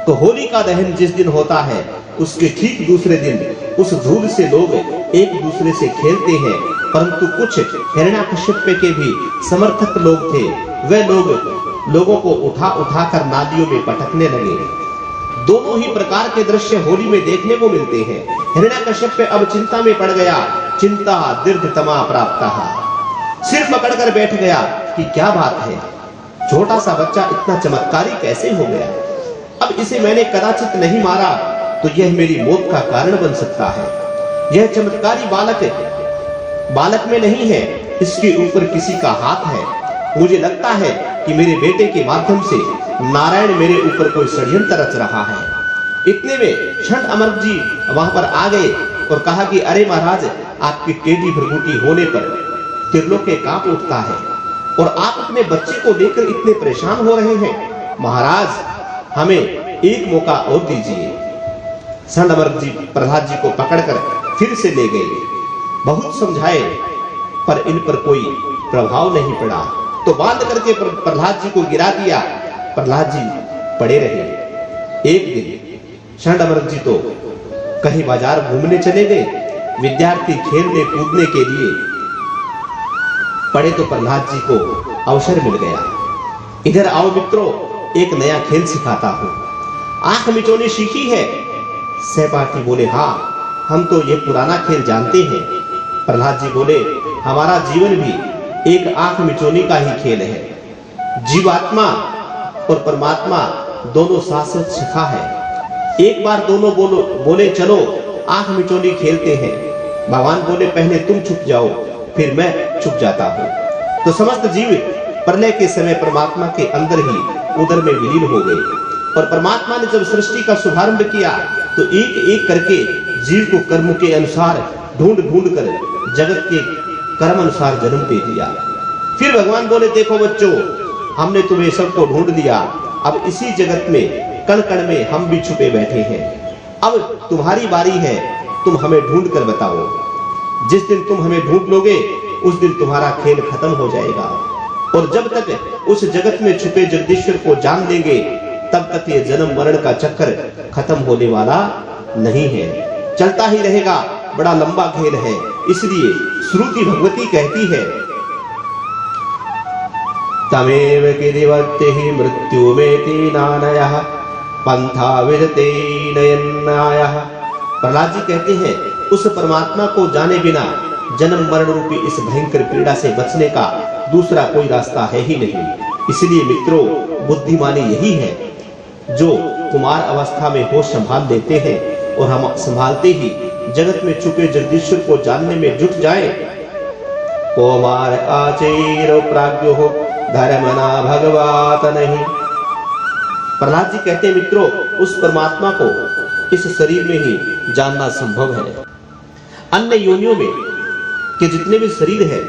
तो होली का दहन जिस दिन होता है उसके ठीक दूसरे दिन उस धूल से लोग एक दूसरे से खेलते हैं, परंतु कुछ हिरण्याकश्यप के भी समर्थक लोग थे, वे लोगों को उठा उठा कर नालियों में पटकने लगे। दोनों ही प्रकार के दृश्य होली में देखने को मिलते हैं। हिरण्याकश्यप अब चिंता में पड़ गया, चिंता दीर्घतमा प्राप्त, सिर पकड़कर बैठ गया कि क्या बात है, छोटा सा बच्चा इतना चमत्कारी कैसे हो गया। अब इसे मैंने कदाचित नहीं मारा तो यह मेरी मौत का कारण बन सकता है। यह चमत्कारी बालक में नहीं है, इसके ऊपर किसी का हाथ है। मुझे लगता है कि मेरे बेटे के माध्यम से नारायण मेरे ऊपर कोई षड्यंत्र रच रहा है। इतने में क्षण अमर जी वहां पर आ गए और कहा कि अरे महाराज, आपकी टेढ़ी भ्रगुटी होने पर त्रिलोक कांप उठता है और आप अपने बच्चे को लेकर इतने परेशान हो रहे हैं। महाराज, हमें एक मौका और दीजिए। क्षण अमर जी प्रहलाद जी को पकड़कर फिर से ले गए, बहुत समझाए पर इन पर कोई प्रभाव नहीं पड़ा, तो बांध करके प्रहलाद जी को गिरा दिया। प्रहलाद जी पड़े रहे। एक दिन क्षण अमर जी तो कहीं बाजार घूमने चले गए, विद्यार्थी खेलने कूदने के लिए पड़े तो प्रहलाद जी को अवसर मिल गया। इधर आओ मित्रों, एक नया खेल सिखाता हूं। आंख मिचौनी सीखी है? सहपाठी बोले हाँ, हम तो ये पुराना खेल जानते हैं। प्रहलाद जी बोले हमारा जीवन भी एक आंख मिचौनी का ही खेल है। जीवात्मा और परमात्मा दोनों साथ साथ सिखा है। एक बार दोनों बोले चलो आंख मिचौनी खेलते हैं। भगवान बोले पहले तुम छुप जाओ, फिर मैं छुप जाता हूं। तो समस्त जीव प्रलय के समय परमात्मा के अंदर ही उदर में विलीन हो गए। और परमात्मा ने जब सृष्टि का शुभारंभ किया तो एक एक करके जीव को कर्म के अनुसार ढूंढ कर जगत के कर्म अनुसार जन्म दे दिया। फिर भगवान बोले देखो बच्चों, हमने तुम्हें सबको ढूंढ लिया, अब इसी जगत में कण कण में हम भी छुपे बैठे हैं। अब तुम्हारी बारी है, तुम हमें ढूंढ कर बताओ। जिस दिन तुम हमें ढूंढ लोगे उस दिन तुम्हारा खेल खत्म हो जाएगा, और जब तक उस जगत में छुपे जगदीश्वर को जान लेंगे तब तक ये जन्म मरण का चक्कर खत्म होने वाला नहीं है, चलता ही रहेगा। बड़ा लंबा खेल है, इसलिए श्रुति भगवती कहती है तमेव किदिवत्ते ही मृत्यु में तीनानयः पंथा विदते नयनायः। प्रहलाद जी कहते हैं उस परमात्मा को जाने बिना जन्म मरण रूपी इस भयंकर पीड़ा से बचने का दूसरा कोई रास्ता है ही नहीं। इसलिए मित्रों, बुद्धिमानी यही है जो कुमार अवस्था में होश संभाल लेते हैं और हम संभालते ही जगत में छुपे जगदीश्वर को जानने में जुट जाए कोमार आचेर प्राज्ञो धर्मना भगवात नहीं। प्रहलाद जी कहते हैं मित्रों, उस परमात्मा को इस शरीर में ही जानना संभव है। अन्य योनियों में के जितने भी शरीर है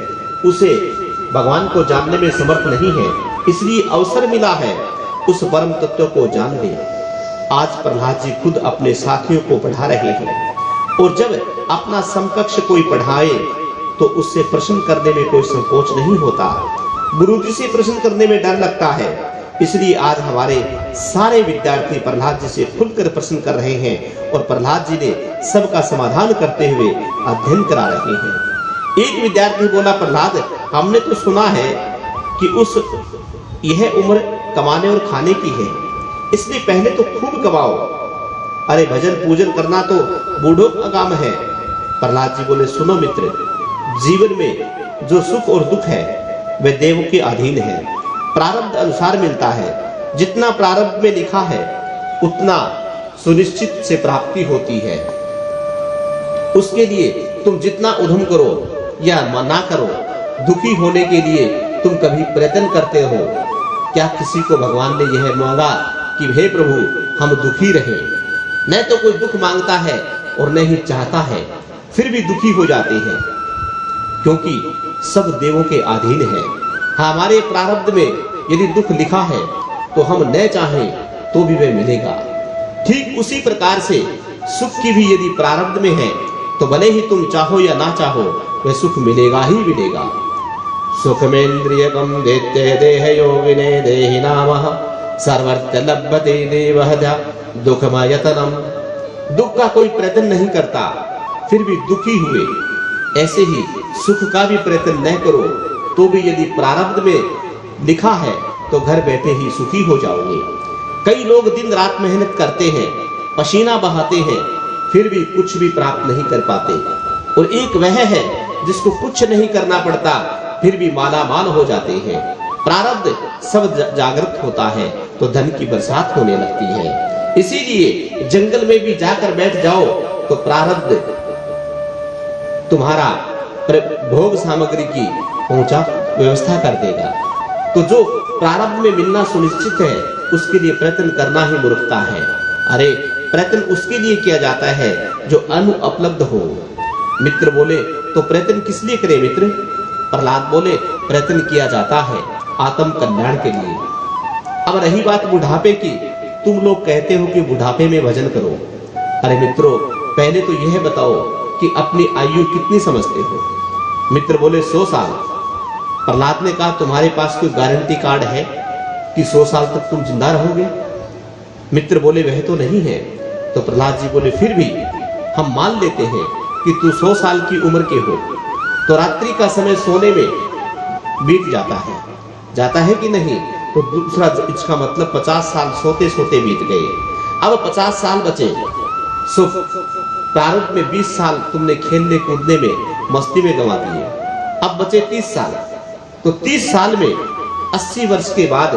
उसे भगवान को जानने में समर्थ नहीं है, इसलिए अवसर मिला है उस परम तत्व को जान ले। आज प्रहलाद जी खुद अपने साथियों को पढ़ा रहे हैं, और जब अपना समकक्ष कोई पढ़ाए तो उससे प्रश्न करने में कोई संकोच नहीं होता। गुरु जी से प्रश्न करने में डर लगता है, इसलिए आज हमारे सारे विद्यार्थी प्रहलाद जी से खुलकर प्रश्न कर रहे हैं और प्रहलाद जी ने सबका समाधान करते हुए अध्ययन करा रहे हैं। एक विद्यार्थी बोला, प्रहलाद हमने तो सुना है कि यह उम्र कमाने और खाने की है, इसलिए पहले तो खूब कमाओ। अरे भजन पूजन करना तो बूढ़ों का काम है। प्रहलाद जी बोले, सुनो मित्र, जीवन में जो सुख और दुख है वह देव के अधीन है, प्रारब्ध अनुसार मिलता है। जितना प्रारब्ध में लिखा है उतना सुनिश्चित से प्राप्ति होती है। उसके लिए तुम जितना उद्यम करो या ना करो, दुखी होने के लिए तुम कभी प्रयत्न करते हो क्या? किसी को भगवान ने यह मांगा कि हे प्रभु हम दुखी रहें? न तो कोई दुख मांगता है और न ही चाहता है, फिर भी दुखी हो जाते हैं, क्योंकि सब देवों के अधीन है। हमारे प्रारब्ध में यदि दुख लिखा है तो हम न चाहें तो भी वह मिलेगा। ठीक उसी प्रकार से सुख की भी यदि प्रारब्ध में है तो भले ही तुम चाहो या ना चाहो वह सुख मिलेगा ही मिलेगा। सुखमेन्द्रियकम देते देह योगिने देहि नामः सर्वत्र लभते देवहदा दुखमयतनम। दुख का कोई प्रयत्न नहीं करता फिर भी दुखी हुए, ऐसे ही सुख का भी प्रयत्न न करो तो भी यदि प्रारब्ध में लिखा है तो घर बैठे ही सुखी हो जाओगे। कई लोग दिन रात मेहनत करते हैं, पसीना बहाते हैं, फिर भी कुछ भी प्राप्त नहीं कर पाते, और एक वह है जिसको कुछ नहीं करना पड़ता फिर भी माला माल हो जाते हैं। प्रारब्ध सब जागृत होता है तो धन की बरसात होने लगती है। इसीलिए जंगल में भी जाकर बैठ जाओ तो प्रारब्ध तुम्हारा भोग सामग्री की पहुंचा व्यवस्था कर देगा। तो जो प्रारब्ध में मिलना सुनिश्चित है उसके लिए प्रयत्न करना ही मूर्खता है। अरे प्रयत्न उसके लिए किया जाता है जो अनुपलब्ध हो। मित्र बोले, तो प्रयत्न किस लिए करें मित्र? प्रहलाद बोले, प्रयत्न किया जाता है आत्म कल्याण के लिए। अब रही बात बुढ़ापे की, तुम लोग कहते हो कि बुढ़ापे में भजन करो। अरे मित्रों, पहले तो यह बताओ कि अपनी आयु कितनी समझते हो? मित्र बोले 100 साल। प्रहलाद ने कहा, तुम्हारे पास कोई गारंटी कार्ड है कि 100 साल तक तुम जिंदा रहोगे? मित्र बोले, वह तो नहीं है। तो प्रहलाद जी बोले, फिर भी हम मान लेते हैं कि तू 100 साल की उम्र के हो, तो रात्रि का समय सोने में बीत जाता है कि नहीं? तो दूसरा इसका मतलब 50 साल सोते सोते बीत गए। अब 50 साल बचे, सो प्रारंभ में 20 साल तुमने खेलने कूदने में मस्ती में गंवा दिए। अब बचे 30 साल, तो 30 साल में 80 वर्ष के बाद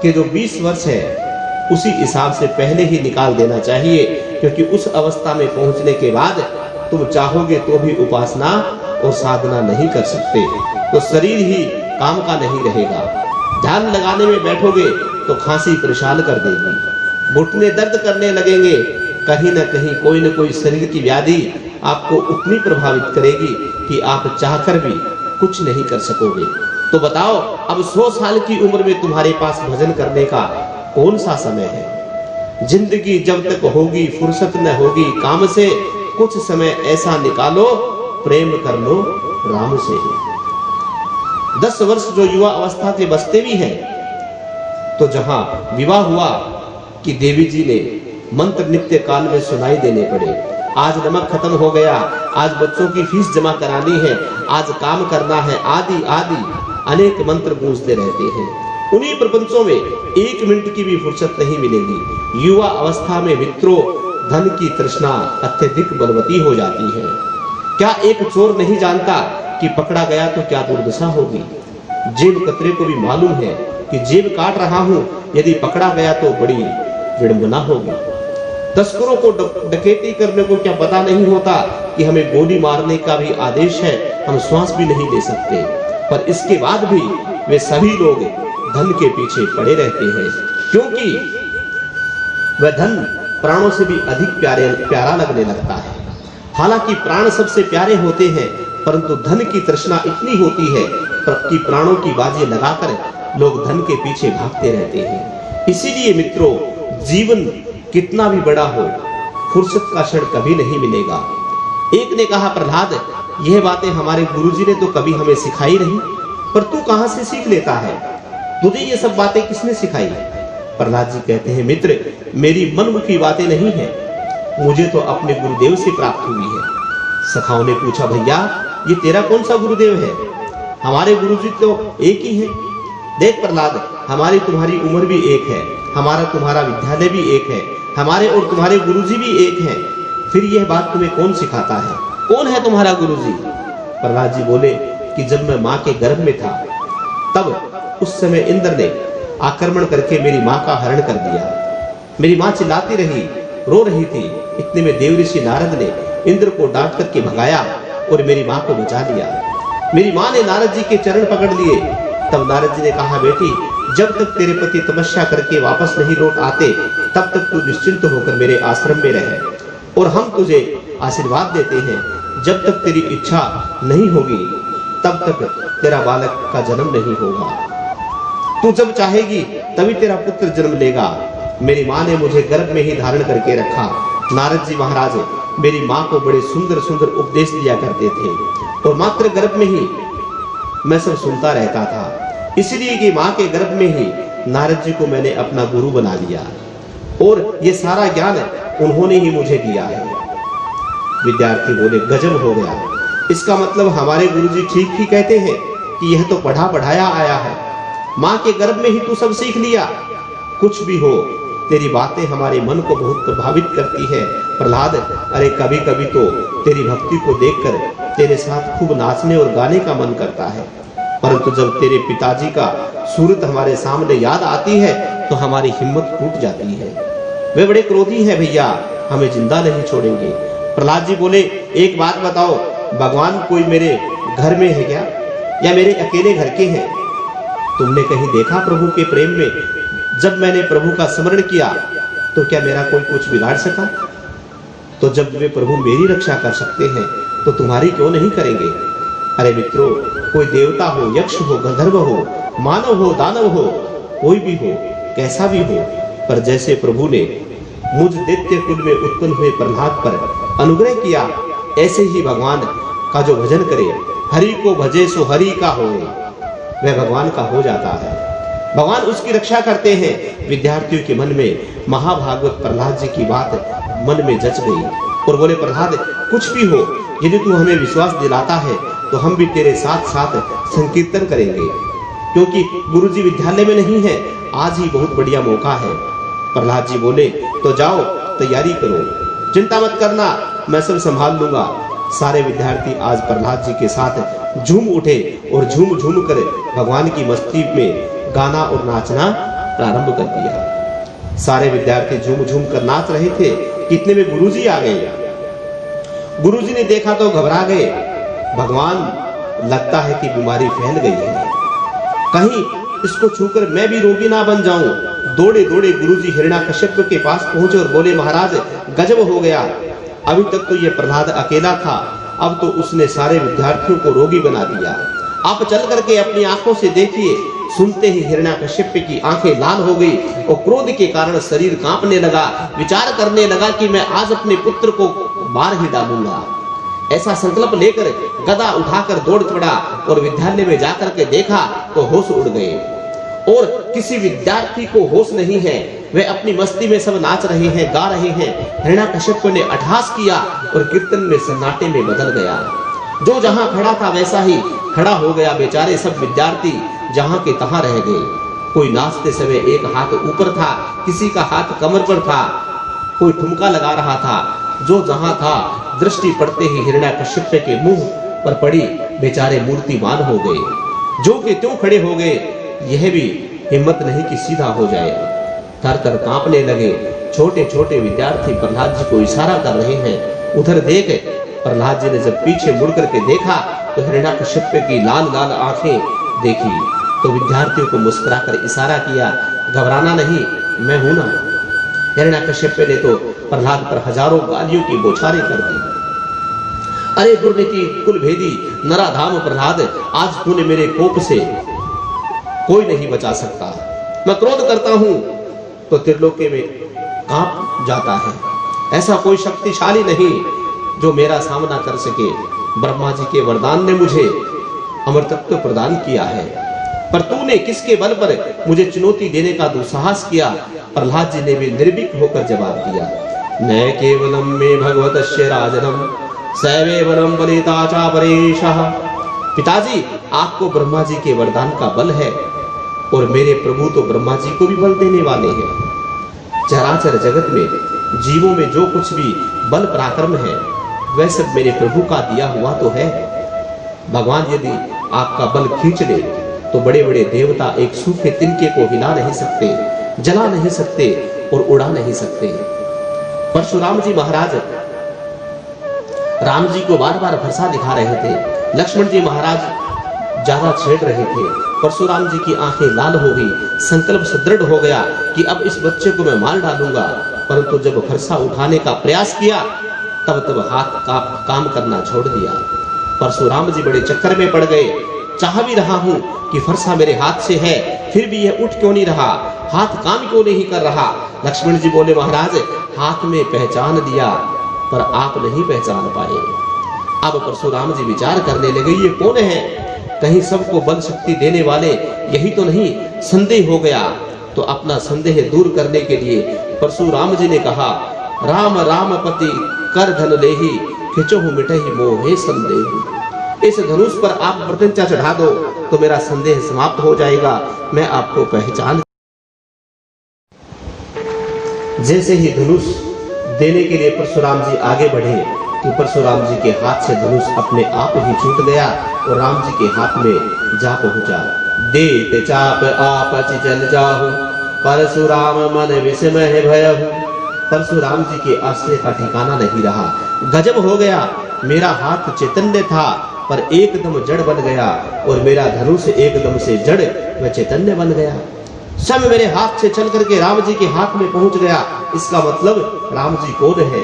के जो 20 वर्ष है उसी हिसाब से पहले ही निकाल देना चाहिए, क्योंकि उस अवस्था में पहुंचने के बाद तुम चाहोगे तो भी उपासना और साधना नहीं कर सकते, तो शरीर ही काम का नहीं रहेगा। ध्यान लगाने में बैठोगे तो खांसी परेशान कर देगी, घुटने दर्द करने लगेंगे, कहीं ना कहीं कोई न कोई शरीर की व्याधि आपको उतनी प्रभावित करेगी कि आप चाहकर भी कुछ नहीं कर सकोगे। तो बताओ, अब 100 साल की उम्र में तुम्हारे पास भजन करने का कौन सा समय है? जिंदगी जब तक होगी फुर्सत न होगी काम से, कुछ समय ऐसा निकालो प्रेम कर लो राम से। 10 वर्ष जो युवा अवस्था के बचते भी हैं, तो जहां विवाह हुआ कि देवी जी ने मंत्र नित्य काल में सुनाई देने पड़े। आज नमक खत्म हो गया, आज बच्चों की फीस जमा करानी है, आज काम करना है, आदि आदि अनेक मंत्र गूंजते रहते हैं। उन्हीं प्रपंचों में 1 मिनट की भी फुर्सत नहीं मिलेगी। युवा अवस्था में मित्रों धन की तृष्णा अत्यधिक बलवती हो जाती है। क्या एक चोर नहीं जानता कि पकड़ा गया तो क्या दुर्दशा होगी? जेब कतरे को भी मालूम है कि जेब काट रहा हूं, यदि पकड़ा गया तो बड़ी विडंबना होगी। तस्करों को डकैती करने को क्या पता नहीं होता कि हमें गोली मारने का भी आदेश है हम श्वास भी नहीं ले सकते, पर इसके बाद भी वे सभी लोग धन के पीछे पड़े रहते हैं, क्योंकि वह धन प्राणों से भी अधिक प्यारा लगने लगता है। हालांकि प्राण सबसे प्यारे होते हैं, परंतु धन की तृष्णा इतनी होती है कि प्राणों की बाजी लगाकर लोग धन के पीछे भागते रहते हैं। इसीलिए मित्रों, जीवन कितना भी बड़ा हो, फुर्सत का क्षण कभी नहीं मिलेगा। एक ने कहा, प्रहलाद, यह बातें हमारे गुरुजी ने तो कभी हमें सिखाई नहीं, पर तू कहां से सीख लेता है? तुझे ये सब बातें किसने सिखाई? प्रहलाद जी कहते हैं, मित्र, मेरी मनमुखी बातें नहीं है, मुझे तो अपने गुरुदेव से प्राप्त हुई है। सखाओं ने पूछा, भैया ये तेरा कौन सा गुरुदेव है? हमारे गुरुजी तो एक ही है। देख प्रहलाद, हमारी तुम्हारी उम्र भी एक है, हमारा तुम्हारा विद्यालय भी एक है, हमारे और तुम्हारे गुरुजी भी एक हैं, फिर यह बात तुम्हें कौन सिखाता है? कौन है तुम्हारा गुरुजी? प्रहलाद जी बोले कि जब मैं माँ के गर्भ में था, तब उस समय इंद्र ने आक्रमण करके मेरी माँ का हरण कर दिया। मेरी माँ चिल्लाती रही, रो रही थी। इतने में देव ऋषि नारद ने इंद्र को डांट करके भगाया और मेरी माँ को बचा लिया। मेरी माँ ने नारद जी के चरण पकड़ लिए। तब नारद जी ने कहा, बेटी, जब तक तेरे पति तपस्या करके वापस नहीं लौट आते, तब तक तू निश्चिंत होकर मेरे आश्रम में रहे, और हम तुझे आशीर्वाद देते हैं, जब तक तेरी इच्छा नहीं होगी तब तक तेरा बालक का जन्म नहीं होगा। तू जब चाहेगी तभी तेरा पुत्र जन्म लेगा। मेरी माँ ने मुझे गर्भ में ही धारण करके रखा। नारद जी महाराज मेरी माँ को बड़े सुंदर सुंदर उपदेश दिया करते थे, और मात्र गर्भ में ही मैं सब सुनता रहता था। इसलिए कि माँ के गर्भ में ही नारद जी को मैंने अपना गुरु बना लिया, और ये सारा ज्ञान उन्होंने ही मुझे दिया है। विद्यार्थी बोले, गजब हो गया। इसका मतलब हमारे गुरुजी ठीक ही कहते हैं कि यह तो पढ़ा पढ़ाया आया है। माँ के गर्भ में ही तू सब सीख लिया। कुछ भी हो, तेरी बातें हमारे मन को बहुत प्रभावित करती है प्रहलाद। अरे कभी कभी तो तेरी भक्ति को देखकर तेरे साथ खूब नाचने और गाने का मन करता है, परंतु जब तेरे पिताजी का सूरत हमारे सामने याद आती है तो हमारी हिम्मत टूट जाती है। वे बड़े क्रोधी हैं भैया, हमें जिंदा नहीं छोड़ेंगे। प्रहलाद जी बोले, एक बात बताओ, भगवान कोई मेरे घर में है क्या, या मेरे अकेले घर के हैं? तुमने कहीं देखा प्रभु के प्रेम में, जब मैंने प्रभु का स्मरण किया तो क्या मेरा कोई कुछ बिगाड़ सका? तो जब वे प्रभु मेरी रक्षा कर सकते हैं तो तुम्हारी क्यों नहीं करेंगे? अरे मित्रों, कोई देवता हो, यक्ष हो, गंधर्व हो, मानव हो, दानव हो, कोई भी हो, कैसा भी हो, पर जैसे प्रभु ने मुझ दैत्य कुल में उत्पन्न हुए प्रहलाद पर अनुग्रह किया, ऐसे ही भगवान का जो भजन करे, हरि को भजे सो हरि का होए, वह भगवान का हो जाता है। भगवान उसकी रक्षा करते हैं। विद्यार्थियों के मन में महाभागवत प्रहलाद जी की बात मन में जच गई और बोले, प्रहलाद कुछ भी हो, यदि तू हमें विश्वास दिलाता है तो हम भी तेरे साथ साथ संकीर्तन करेंगे, क्योंकि गुरुजी विद्यालय में नहीं है, आज ही बहुत बढ़िया मौका है। प्रहलाद जी बोले, तो जाओ तैयारी करो, चिंता मत करना, मैं सब संभाल लूंगा। सारे विद्यार्थी आज प्रहलाद जी के साथ झूम उठे और झूम झूम कर भगवान की मस्ती में गाना और नाचना प्रारंभ कर दिया। सारे विद्यार्थी झूम झूम कर नाच रहे थे। कितने में गुरुजी आ गए। गुरुजी ने देखा तो घबरा गए। भगवान, लगता है कि बीमारी फैल गई है, कहीं इसको छूकर मैं भी रोगी ना बन जाऊं। दौड़े दौड़े गुरुजी हिरण्याकश्यप के पास पहुंचे और बोले, महाराज गजब हो गया, अभी तक तो ये प्रहलाद अकेला था, अब तो उसने सारे विद्यार्थियों को रोगी बना दिया। आप चल करके अपनी आंखों से देखिए। सुनते ही हिरण्याकश्यप की आंखें लाल हो गई और क्रोध के कारण शरीर कांपने लगा। विचार करने लगा कि मैं आज अपने पुत्र को मार ही डालूंगा। ऐसा संकल्प लेकर गदा उठाकर दौड़ पड़ा और विद्यालय में जाकर के देखा तो होश उड़ गए और किसी विद्यार्थी को होश नहीं है। वे अपनी मस्ती में सब नाच रहे हैं, गा रहे हैं। हिरण्याकश्यप ने अट्टहास किया और कीर्तन में सन्नाटे में बदल गया। जो जहां खड़ा था वैसा ही खड़ा हो गया। बेचारे सब विद्यार्थी जहां के तहां रह गए। कोई नाचते समय एक हाथ ऊपर था, किसी का हाथ कमर पर था, कोई ठुमका लगा रहा था। जो जहां था, दृष्टि पड़ते ही हिरण्याकश्यप के मुंह पर पड़ी। बेचारे मूर्तिमान हो गए। जो के त्यों खड़े हो गए। यह भी हिम्मत नहीं कि सीधा हो जाए। थर थर कांपने लगे। छोटे छोटे विद्यार्थी प्रहलाद जी को इशारा कर रहे हैं। उधर देख प्रहलाद जी ने जब पीछे मुड़ करके देखा तो हिरण्याकश्यप की लाल लाल आंखें देखी तो विद्यार्थियों को मुस्कुराकर इशारा किया, घबराना नहीं, मैं हूं ना। हिरण्याकश्यप ने तो प्रहलाद पर हजारों गालियों की बौछारें कर दी। अरे दुर्नीति कुल भेदी नराधाम प्रहलाद, आज तूने मेरे कोप से कोई नहीं बचा सकता। मैं क्रोध करता हूं तो त्रिलोकी में कांप जाता है। ऐसा कोई शक्तिशाली नहीं जो मेरा सामना कर सके। ब्रह्मा जी के वरदान ने मुझे अमरतत्व प्रदान किया है, पर तूने किसके बल पर मुझे चुनौती देने का दुस्साहस किया? प्रहलाद जी ने भी निर्भीक होकर जवाब दिया, न केवलम मे भगवतस्य राजनम सैवेवरम बलिता चा परेशः। पिताजी, आपको ब्रह्मा जी के वरदान का बल है और मेरे प्रभु तो ब्रह्मा जी को भी बल देने वाले हैं। चराचर जगत में जीवों में जो कुछ भी बल पराक्रम है वह सब मेरे प्रभु का दिया हुआ तो है। भगवान यदि आपका बल खींच ले तो बड़े बड़े देवता एक सूखे तिनके को हिला नहीं सकते, जला नहीं सकते और उड़ा नहीं सकते। परशुराम जी महाराज राम जी को बार बार भरसा दिखा रहे थे, लक्ष्मण जी महाराज ज्यादा छेड़ रहे थे। परशुराम जी की आंखें लाल हो गई, संकल्प सुदृढ़ हो गया कि अब इस बच्चे को मैं मार डालूंगा। परंतु जब फरसा उठाने का प्रयास किया तब हाथ का काम करना छोड़ दिया। परशुराम जी बड़े चक्कर में पड़ गए। चाह भी रहा हूं कि फरसा मेरे हाथ से है, फिर भी यह उठ क्यों नहीं रहा, हाथ काम क्यों नहीं कर रहा। लक्ष्मण जी बोले, महाराज हाथ में पहचान दिया पर आप नहीं पहचान पाए। अब परशुराम जी विचार करने लगे, ये कौन है? कहीं सबको बल शक्ति देने वाले यही तो नहीं? संदेह हो गया। तो अपना संदेह दूर करने के लिए परशुराम जी ने कहा, राम राम पति कर धन लेहि खिंचहु मिटहि मोहे संदेह। इस धनुष पर आप प्रत्यंचा चढ़ा दो तो मेरा संदेह समाप्त हो जाएगा, मैं आपको पहचान। जैसे ही धनुष देने के लिए परशुराम जी आगे बढ़े कि परशुराम जी के हाथ से धनुष अपने आप ही छूट गया और राम जी के हाथ में जा पहुंचा। देते चाप आप चल जाहु परशुराम मन विस्मय भयहु। परशुराम जी के आश्चर्य का ठिकाना नहीं रहा, गजब हो गया। मेरा हाथ चैतन्य था पर एकदम जड़ बन गया और मेरा धनुष एकदम से जड़ व चैतन्य बन गया। सब मेरे हाथ से चल करके राम जी के हाथ में पहुंच गया। इसका मतलब राम जी कौन है?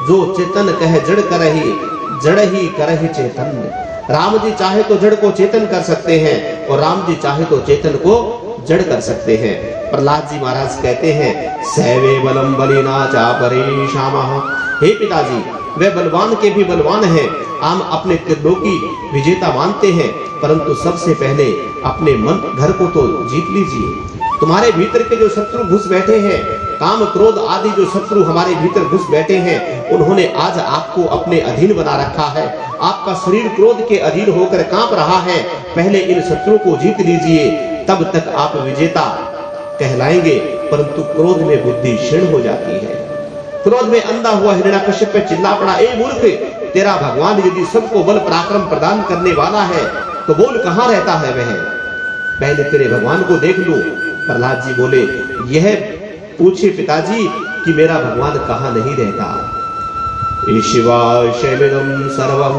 जो चेतन कह जड़ करहि, जड़ ही करहि चेतन। राम जी चाहे तो जड़ को चेतन कर सकते हैं और राम जी चाहे तो चेतन को जड़ कर सकते हैं। प्रहलाद जी महाराज कहते हैं, सैवे बलम बलिना चा परेशामः। हे पिताजी, वे बलवान के भी बलवान हैं। हम अपने त्रिलोकी विजेता मानते हैं, परंतु सबसे पहले अपने मन घर को तो जीत लीजिए। तुम्हारे भीतर के जो शत्रु घुस बैठे हैं, काम क्रोध आदि जो शत्रु हमारे भीतर घुस बैठे हैं, उन्होंने आज आपको अपने अधीन बना रखा है। आपका शरीर क्रोध के अधीन होकर कांप रहा है। पहले इन शत्रु को जीत लीजिए, तब तक आप विजेता कहलाएंगे। परंतु क्रोध में बुद्धि क्षीण हो जाती है। क्रोध में अंधा हुआ हिरण्याकश्यप पे चिल्ला पड़ा, ए मूर्ख, तेरा भगवान यदि सबको बल पराक्रम प्रदान करने वाला है तो बोल कहां रहता है वह? पहले तेरे भगवान को देख लो। प्रहलाद जी बोले, यह पूछे पिताजी कि मेरा भगवान कहां नहीं रहता। शिवा शैलम सर्वम,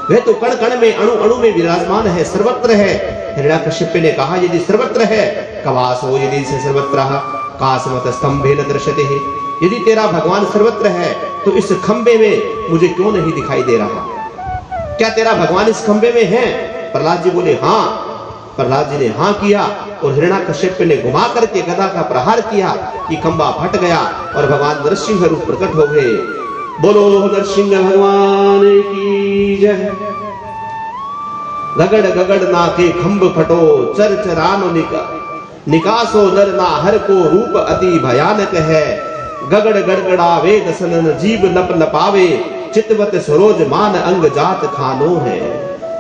वह तो कण कण में अणु अणु में विराजमान है, सर्वत्र है। हिरण्याकश्यप ने कहा, यदि सर्वत्र है कवासो यदि से सर्वत्र कासमत स्तंभे न दृश्यते है। यदि तेरा भगवान सर्वत्र है तो इस खंबे में मुझे क्यों नहीं दिखाई दे रहा? क्या तेरा भगवान इस खंबे में है? प्रहलाद जी बोले, हाँ। प्रहलाद जी ने हाँ किया और हिरण्याकश्यप ने घुमा करके गदा का प्रहार किया कि खंबा फट गया और भगवान नरसिंह रूप प्रकट हो गए। बोलो नरसिंह भगवान की जय। गगड़ गगड़ ना के खंब फटो चर चरानो निकासो नर ना हर को रूप अति भयानक है। गगड़ गड़गड़ावे दसनन जीव लप लपावे चितवत सरोज मान अंग जात खानो है।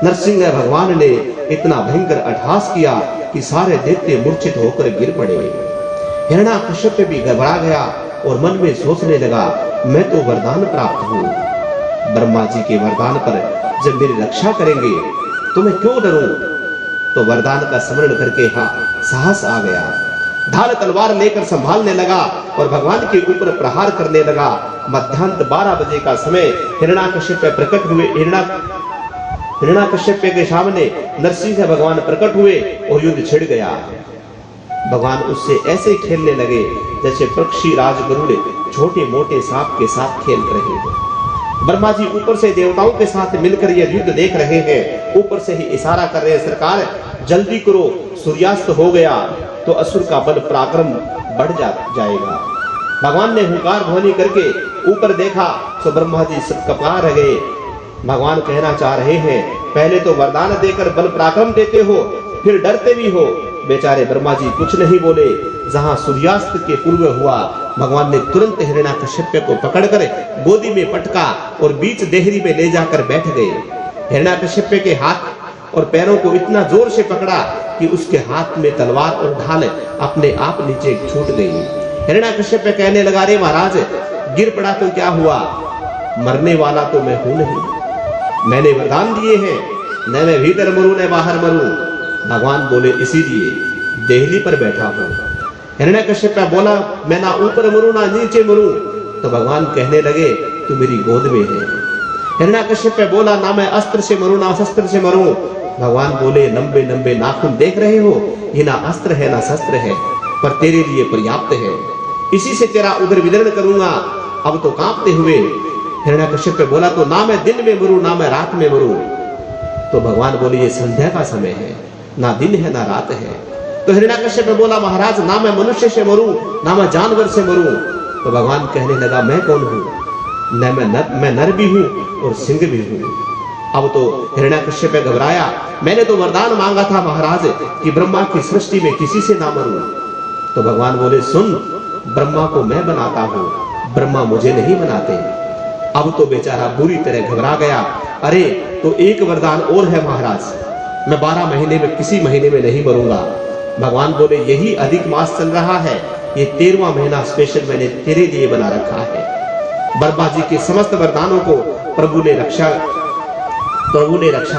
नरसिंह भगवान ने इतना भयंकर अट्टहास किया कि सारे देवते मूर्छित होकर गिर पड़े। हिरण्याकश्यप भी घबरा गया और मन में सोचने लगा, मैं तो वरदान प्राप्त हूं। ब्रह्मा जी के वरदान पर जब मेरी रक्षा करेंगे तो मैं क्यों डरूं? तो वरदान का स्मरण करके साहस आ गया। ढाल तलवार लेकर संभालने लगा और भगवान के ऊपर प्रहार करने लगा। मध्यान्ह 12 बजे का समय हिरण्याकश्यप प्रकट हुए। हिरण्याकश्यप के सामने नरसिंह भगवान प्रकट हुए और युद्ध छिड़ गया। भगवान उससे ऐसे खेलने लगे जैसे पक्षी राज गरुड़ छोटे मोटे सांप के साथ खेल रहे हैं। ब्रह्मा जी ऊपर से देवताओं के साथ मिलकर यह युद्ध देख रहे हैं। ऊपर से ही इशारा कर रहे हैं, सरकार जल्दी करो, सूर्यास्त हो गया तो असुर का बल पराक्रम बढ़ जाएगा। भगवान ने हुंकार ध्वनि करके ऊपर देखा तो ब्रह्मा जी सब कपा रह गए। भगवान कहना चाह रहे हैं, पहले तो वरदान देकर बल पराक्रम देते हो, फिर डरते भी हो। बेचारे ब्रह्मा जी कुछ नहीं बोले। जहां सूर्यास्त के पूर्व हुआ, भगवान ने तुरंत हिरण्याकश्यप को पकड़कर गोदी में पटका और बीच देहरी में ले जाकर बैठ गए। हिरण्याकश्यप के हाथ और पैरों को इतना जोर से पकड़ा कि उसके हाथ में तलवार और ढाल अपने आप नीचे छूट गई। हिरण्याकश्यप कहने लगा, रे महाराज गिर पड़ा तो क्या हुआ, मरने वाला तो मैं हूं नहीं। मैंने वरदान दिए हैं, न मैं भीतर मरूं न बाहर मरूं। भगवान बोले, इसीलिए देहली पर बैठा हूं। हिरण्याकश्यप बोला, मैं ना ऊपर मरूं ना नीचे मरूं। तो भगवान कहने लगे, तू मेरी गोद में है। हिरण्याकश्यप बोला, ना मैं अस्त्र से मरूं ना शस्त्र से मरूं। भगवान बोले, लंबे लंबे नाखून देख रहे हो, ये ना अस्त्र है ना शस्त्र है, पर तेरे लिए पर्याप्त है। इसी से तेरा उदर विदरण करूंगा। अब तो कांपते हुए हिरण्याकश्यप बोला, तो ना मैं दिन में मरूं ना मैं रात में मरूं। तो भगवान बोले, ये संध्या का समय है, ना दिन है ना रात है। तो हिरण्याकश्यप बोला, महाराज ना मैं मनुष्य से मरूं ना मैं जानवर से मरूं। तो भगवान कहने लगा, मैं कौन हूं, मैं नर भी हूं और सिंह भी हूं। अब तो हिरण्याकश्यप घबराया, मैंने तो वरदान मांगा था महाराज कि ब्रह्मा की सृष्टि में किसी से ना मरूं। तो भगवान बोले, सुन, ब्रह्मा को मैं बनाता हूं, ब्रह्मा मुझे नहीं बनाते। अब तो बेचारा बुरी तरह घबरा गया। अरे तो एक वरदान और है महाराज, मैं 12 महीने में किसी महीने में नहीं मरूंगा। भगवान बोले, यही अधिक मास चल रहा है, ये 13वां महीना स्पेशल मैंने तेरे लिए बना रखा है। ब्रह्मा जी के समस्त वरदानों को प्रभु ने रक्षा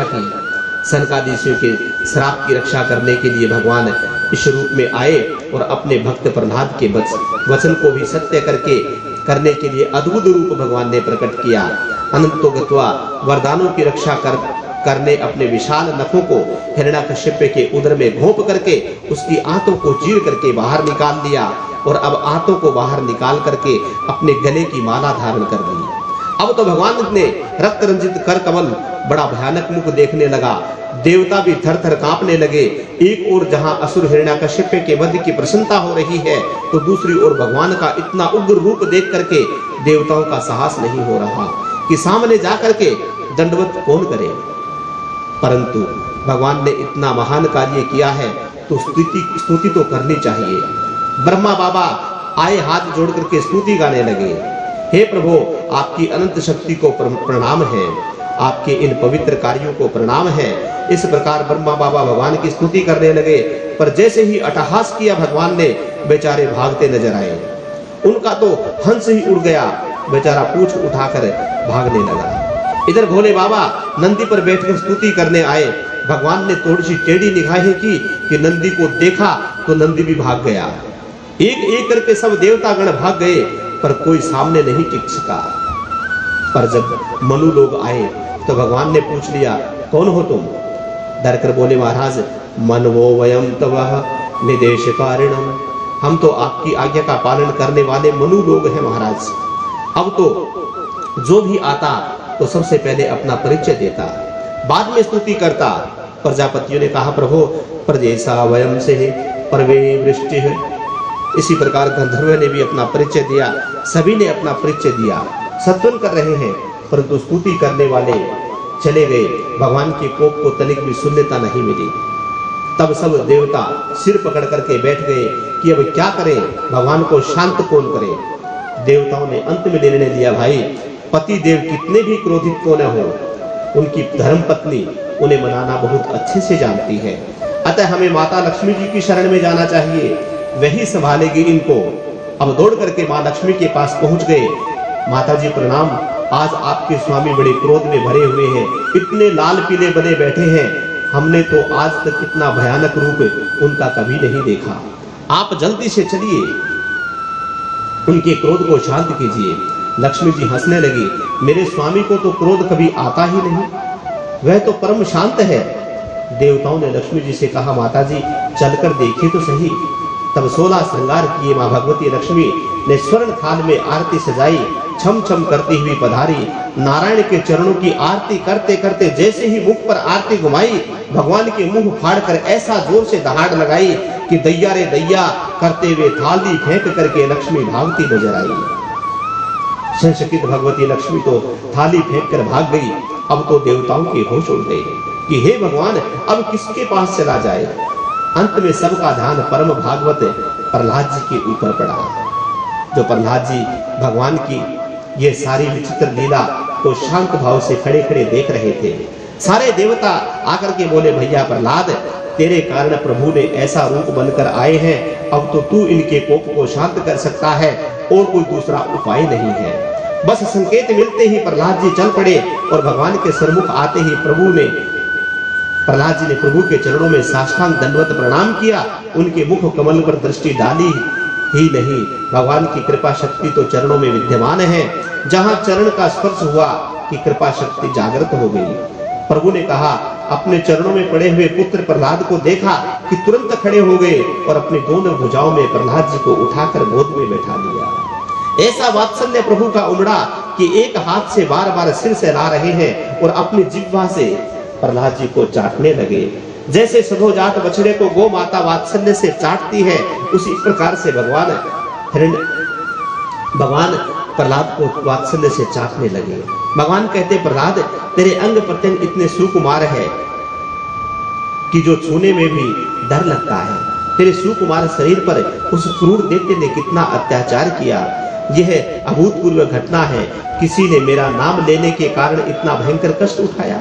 की। सनकादिशों के श्राप की रक्षा करने के लिए भगवान इस रूप में आए और अपने भक्त प्रहलाद के वचन को भी सत्य करने के लिए अद्भुत रूप भगवान ने प्रकट किया। अनंतो गत्वा वरदानों की रक्षा करने अपने विशाल नखों को हिरण्याकश्यप के उदर में घोंप करके उसकी आंतों को चीर करके बाहर निकाल दिया और अब आंतों को बाहर निकाल करके अपने गले की माला धारण कर ली। अब तो भगवान ने रक्त रंजित कर कमल बड़ा भयानक मुख देखने लगा। देवता भी थर थर कांपने लगे। एक ओर जहां असुर हिरण्याकश्यप के वध की प्रसन्नता हो रही है, तो दूसरी ओर भगवान का इतना उग्र रूप देख करके देवताओं का साहस नहीं हो रहा कि सामने जाकर के दंडवत कौन करे। परंतु भगवान ने इतना महान कार्य किया है तो स्तुति तो करनी चाहिए। ब्रह्मा बाबा आए, हाथ जोड़ करके स्तुति गाने लगे। हे प्रभु, आपकी अनंत शक्ति को प्रणाम है, आपके इन पवित्र कार्यों को प्रणाम है। इस प्रकार ब्रह्मा बाबा भगवान की स्तुति करने लगे। पर जैसे ही अट्टहास किया भगवान ने, बेचारे भागते नजर आए। उनका तो हंस ही उड़ गया, बेचारा पूंछ उठाकर भागने लगा। इधर भोले बाबा नंदी पर बैठकर स्तुति करने आए। भगवान ने थोड़ी सी टेढ़ी निगाहें की कि नंदी को देखा तो नंदी भी भाग गया। एक एक करके सब देवता गण भाग गए, पर कोई सामने नहीं टिक सका। पर जब मनु लोग आए तो भगवान ने पूछ लिया, कौन हो तुम? डरकर बोले, महाराज मनवो वयम तवः निदेश कारिणम, हम तो आपकी आज्ञा का पालन करने वाले मनु लोग हैं महाराज। अब तो जो भी आता तो सबसे पहले अपना परिचय देता, बाद में स्तुति करता। प्रजापतियों ने कहा, प्रभु प्रजेसा वयम से परवे वृष्टि है। इसी प्रकार गंधर्व ने भी अपना परिचय दिया, सभी ने अपना परिचय दिया। सत्वन कर रहे हैं, परंतु स्तुति करने वाले चले गए। भगवान के कोप को तनिक भी सुन्नता नहीं मिली। तब सब देवता सिर पकड़ करके बैठ गए कि अब क्या करें, भगवान को शांत कौन करे। देवताओं ने अंत में निर्णय लिया, भाई पति देव कितने भी क्रोधित क्यों न हो, उनकी धर्म पत्नी उन्हें मनाना बहुत अच्छे से जानती है। अतः हमें माता लक्ष्मी जी की शरण में जाना चाहिए, वही संभालेगी इनको। अब दौड़ करके माँ लक्ष्मी के पास पहुंच गए। माता जी प्रणाम, आज आपके स्वामी बड़े क्रोध में भरे हुए हैं, इतने लाल पीले बने बैठे हैं, हमने तो आज तक इतना भयानक रूप उनका कभी नहीं देखा। आप जल्दी से चलिए, उनके क्रोध को शांत कीजिए। लक्ष्मी जी हंसने लगी, मेरे स्वामी को तो क्रोध कभी आता ही नहीं, वह तो परम शांत है। देवताओं ने लक्ष्मी जी से कहा, माता जी चलकर देखिए तो सही। तब 16 श्रृंगार किए मां भगवती लक्ष्मी ने स्वर्ण थाल में आरती सजाई, छम छम करती हुई पधारी। नारायण के चरणों की आरती करते करते जैसे ही मुख पर आरती घुमाई, भगवान के मुंह फाड़कर ऐसा जोर से दहाड़ लगाई कि दैया रे दैया करते हुए थाली फेंक करके लक्ष्मी भागती नजर आई। संचकित भगवती लक्ष्मी तो थाली फेंक कर भाग गई। अब तो देवताओं के होश उड़ गए कि हे भगवान, अब किसके पास चला जाए। अंत में सबका ध्यान परम भागवत प्रहलाद जी के ऊपर पड़ा, जो प्रहलाद जी भगवान की ये सारी विचित्र लीला को शांत भाव से खड़े खड़े देख रहे थे। सारे देवता आकर के बोले, भैया प्रहलाद, तेरे कारण प्रभु ने ऐसा रूप बनकर आए हैं, अब तो तू इनके कोप को शांत कर सकता है और कोई दूसरा उपाय नहीं है। बस संकेत मिलते ही प्रहलाद जी चल पड़े और भगवान के सम्मुख आते ही प्रहलाद जी ने प्रभु के चरणों में साष्टांग दंडवत प्रणाम किया। उनके मुख कमल पर दृष्टि डाली ही नहीं, भगवान की कृपा शक्ति तो चरणों में विद्यमान है। जहां चरण का स्पर्श हुआ कि कृपा शक्ति जागृत हो गई। प्रभु ने कहा, अपने चरणों में पड़े हुए पुत्र प्रहलाद को देखा कि तुरंत खड़े हो गए और अपनी दोनों भुजाओं में प्रहलाद जी को उठाकर गोद में बैठा लिया। ऐसा वात्सल्य प्रभु का उमड़ा कि एक हाथ से बार बार सिर से ला रहे हैं और अपनी जिह्वा से प्रहलाद जी को चाटने लगे। जैसे सधोजात बछड़े को गौ माता वात्सल्य से चाटती है, उसी प्रकार से भगवान प्रहलाद को वात्सल्य से चाटने लगे। भगवान कहते, प्रहलाद, तेरे अंग प्रत्यंग इतने सुकुमार है कि जो छूने में भी डर लगता है। तेरे सुकुमार शरीर पर उस क्रूर दैत्य ने कितना अत्याचार किया, यह अभूतपूर्व घटना है। किसी ने मेरा नाम लेने के कारण इतना भयंकर कष्ट उठाया,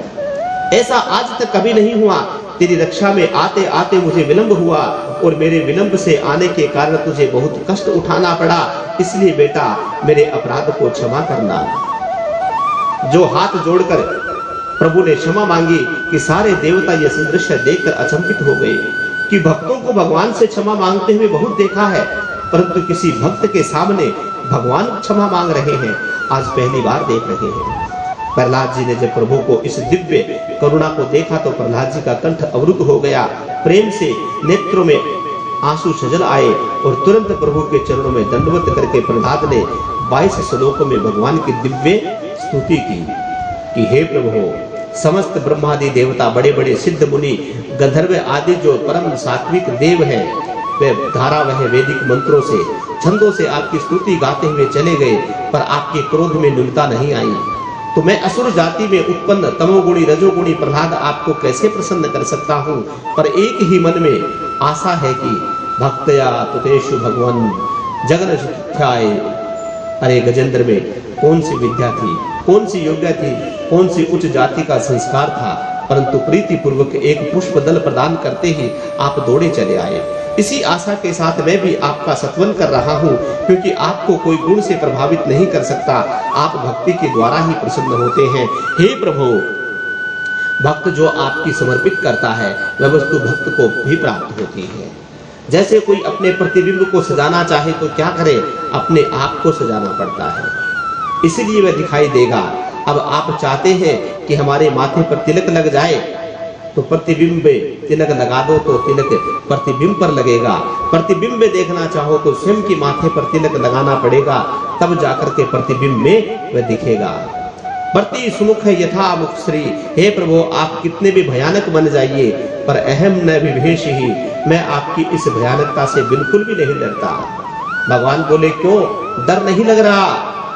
ऐसा आज तक कभी नहीं हुआ। तेरी रक्षा में आते आते मुझे विलंब हुआ और मेरे विलंब से आने के कारण तुझे बहुत कष्ट उठाना पड़ा। इसलिए बेटा, मेरे अपराध को क्षमा करना। जो हाथ जोड़कर प्रभु ने क्षमा मांगी कि सारे देवता यह दृश्य देखकर अचंभित हो गए कि भक्तों को भगवान से क्षमा मांगते हुए बहुत देखा है, परंतु किसी भक्त के सामने भगवान क्षमा मांग रहे हैं, आज पहली बार देख रहे हैं। प्रहलाद जी ने जब प्रभु को इस दिव्य करुणा को देखा तो प्रहलाद जी का कंठ अवरुद्ध हो गया। प्रेम से नेत्रों में आंसू सजल आए और तुरंत प्रभु के चरणों में दंडवत करके प्रहलाद ने 22 श्लोकों में भगवान की दिव्य स्तुति की कि हे प्रभु, समस्त ब्रह्मादि देवता, बड़े बड़े सिद्ध मुनि, गंधर्व आदि जो परम सात्विक देव हैं, वे धारावह वैदिक मंत्रों से, छंदों से आपकी स्तुति गाते हुए चले गए, पर आपके क्रोध में न्यूनता नहीं आई। तो मैं असुर जाति में उत्पन्न तमोगुणी रजोगुणी प्रहलाद आपको कैसे प्रसन्न कर सकता हूँ। पर एक ही मन में आशा है कि भक्तया तुतेषु भगवान जगन सुख्याय। अरे गजेंद्र में कौन सी विद्या थी, कौन सी योग्यता थी, कौन सी उच्च जाति का संस्कार था, परंतु प्रीति पूर्वक एक पुष्प दल प्रदान करते ही आप दौड़े चले आए। इसी आशा के साथ मैं भी आपका सत्वन कर रहा हूँ, क्योंकि आपको कोई गुण से प्रभावित नहीं कर सकता, आप भक्ति के द्वारा ही प्रसन्न होते हैं। हे प्रभु, भक्त जो आपकी समर्पित करता है वह वस्तु भक्त को भी प्राप्त होती है। जैसे कोई अपने प्रतिबिंब को सजाना चाहे तो क्या करे, अपने आप को सजाना पड़ता है, इसीलिए वह दिखाई देगा। अब आप चाहते हैं कि हमारे माथे पर तिलक लग जाए, तो प्रतिबिंब तिलक लगा दो तो तिलक प्रतिबिंब पर लगेगा। प्रतिबिंब देखना चाहो तो स्वयं की माथे पर तिलक लगाना पड़ेगा, तब जाकर के प्रतिबिंब में वह दिखेगा। प्रति सुमुख यथा मुख श्री। हे प्रभु, आप कितने भी भयानक बन जाइए, पर अहम न विभेष ही, मैं आपकी इस भयानकता से बिल्कुल भी नहीं डरता। भगवान बोले, क्यों डर नहीं लग रहा?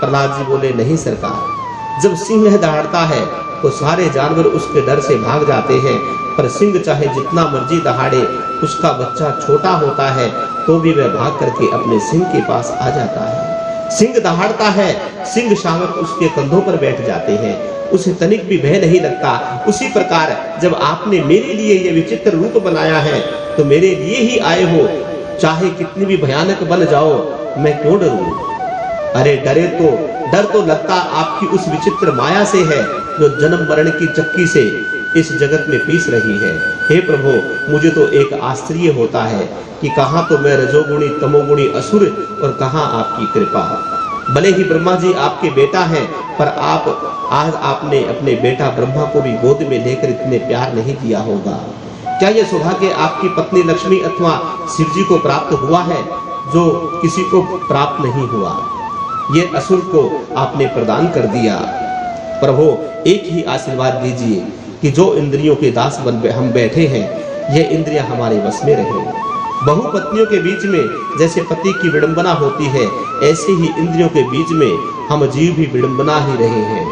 प्रहलाद जी बोले, नहीं सरकार, जब सिंह दहाड़ता है तो सारे जानवर उसके डर से भाग जाते हैं, पर सिंह चाहे जितना मर्जी दहाड़े, उसका बच्चा छोटा होता है तो भी वह भाग करके अपने सिंह के पास आ जाता है। सिंह दहाड़ता है, सिंह शावक उसके कंधों पर बैठ जाते हैं, उसे तनिक भी भय नहीं लगता। उसी प्रकार जब आपने मेरे लिए यह विचित्र रूप बनाया है तो मेरे लिए ही आए हो, चाहे कितनी भी भयानक बन जाओ, मैं क्यों डरूं? अरे डर तो लगता आपकी उस विचित्र माया से है, जो जन्म मरण की चक्की से इस जगत में पीस रही है। हे प्रभु, मुझे तो एक आश्चर्य होता है कि कहाँ तो मैं रजोगुणी तमोगुणी असुर और कहाँ आपकी कृपा। भले ही ब्रह्मा जी आपके बेटा हैं, पर आज आपने अपने बेटा ब्रह्मा को भी गोद में लेकर इतने प्यार नहीं किया होगा। क्या यह सौभाग्य आपकी पत्नी लक्ष्मी अथवा शिव जी को प्राप्त हुआ है, जो किसी को प्राप्त नहीं हुआ? ये असुर को आपने प्रदान कर दिया। प्रभु, एक ही आशीर्वाद दीजिए कि जो इंद्रियों के दास बन हम बैठे हैं, ये इंद्रियां हमारे वश में रहें। बहु पत्नियों के बीच में जैसे पति की विडंबना होती है, ऐसे ही इंद्रियों के बीच में हम जीव भी विडंबना ही रहे हैं।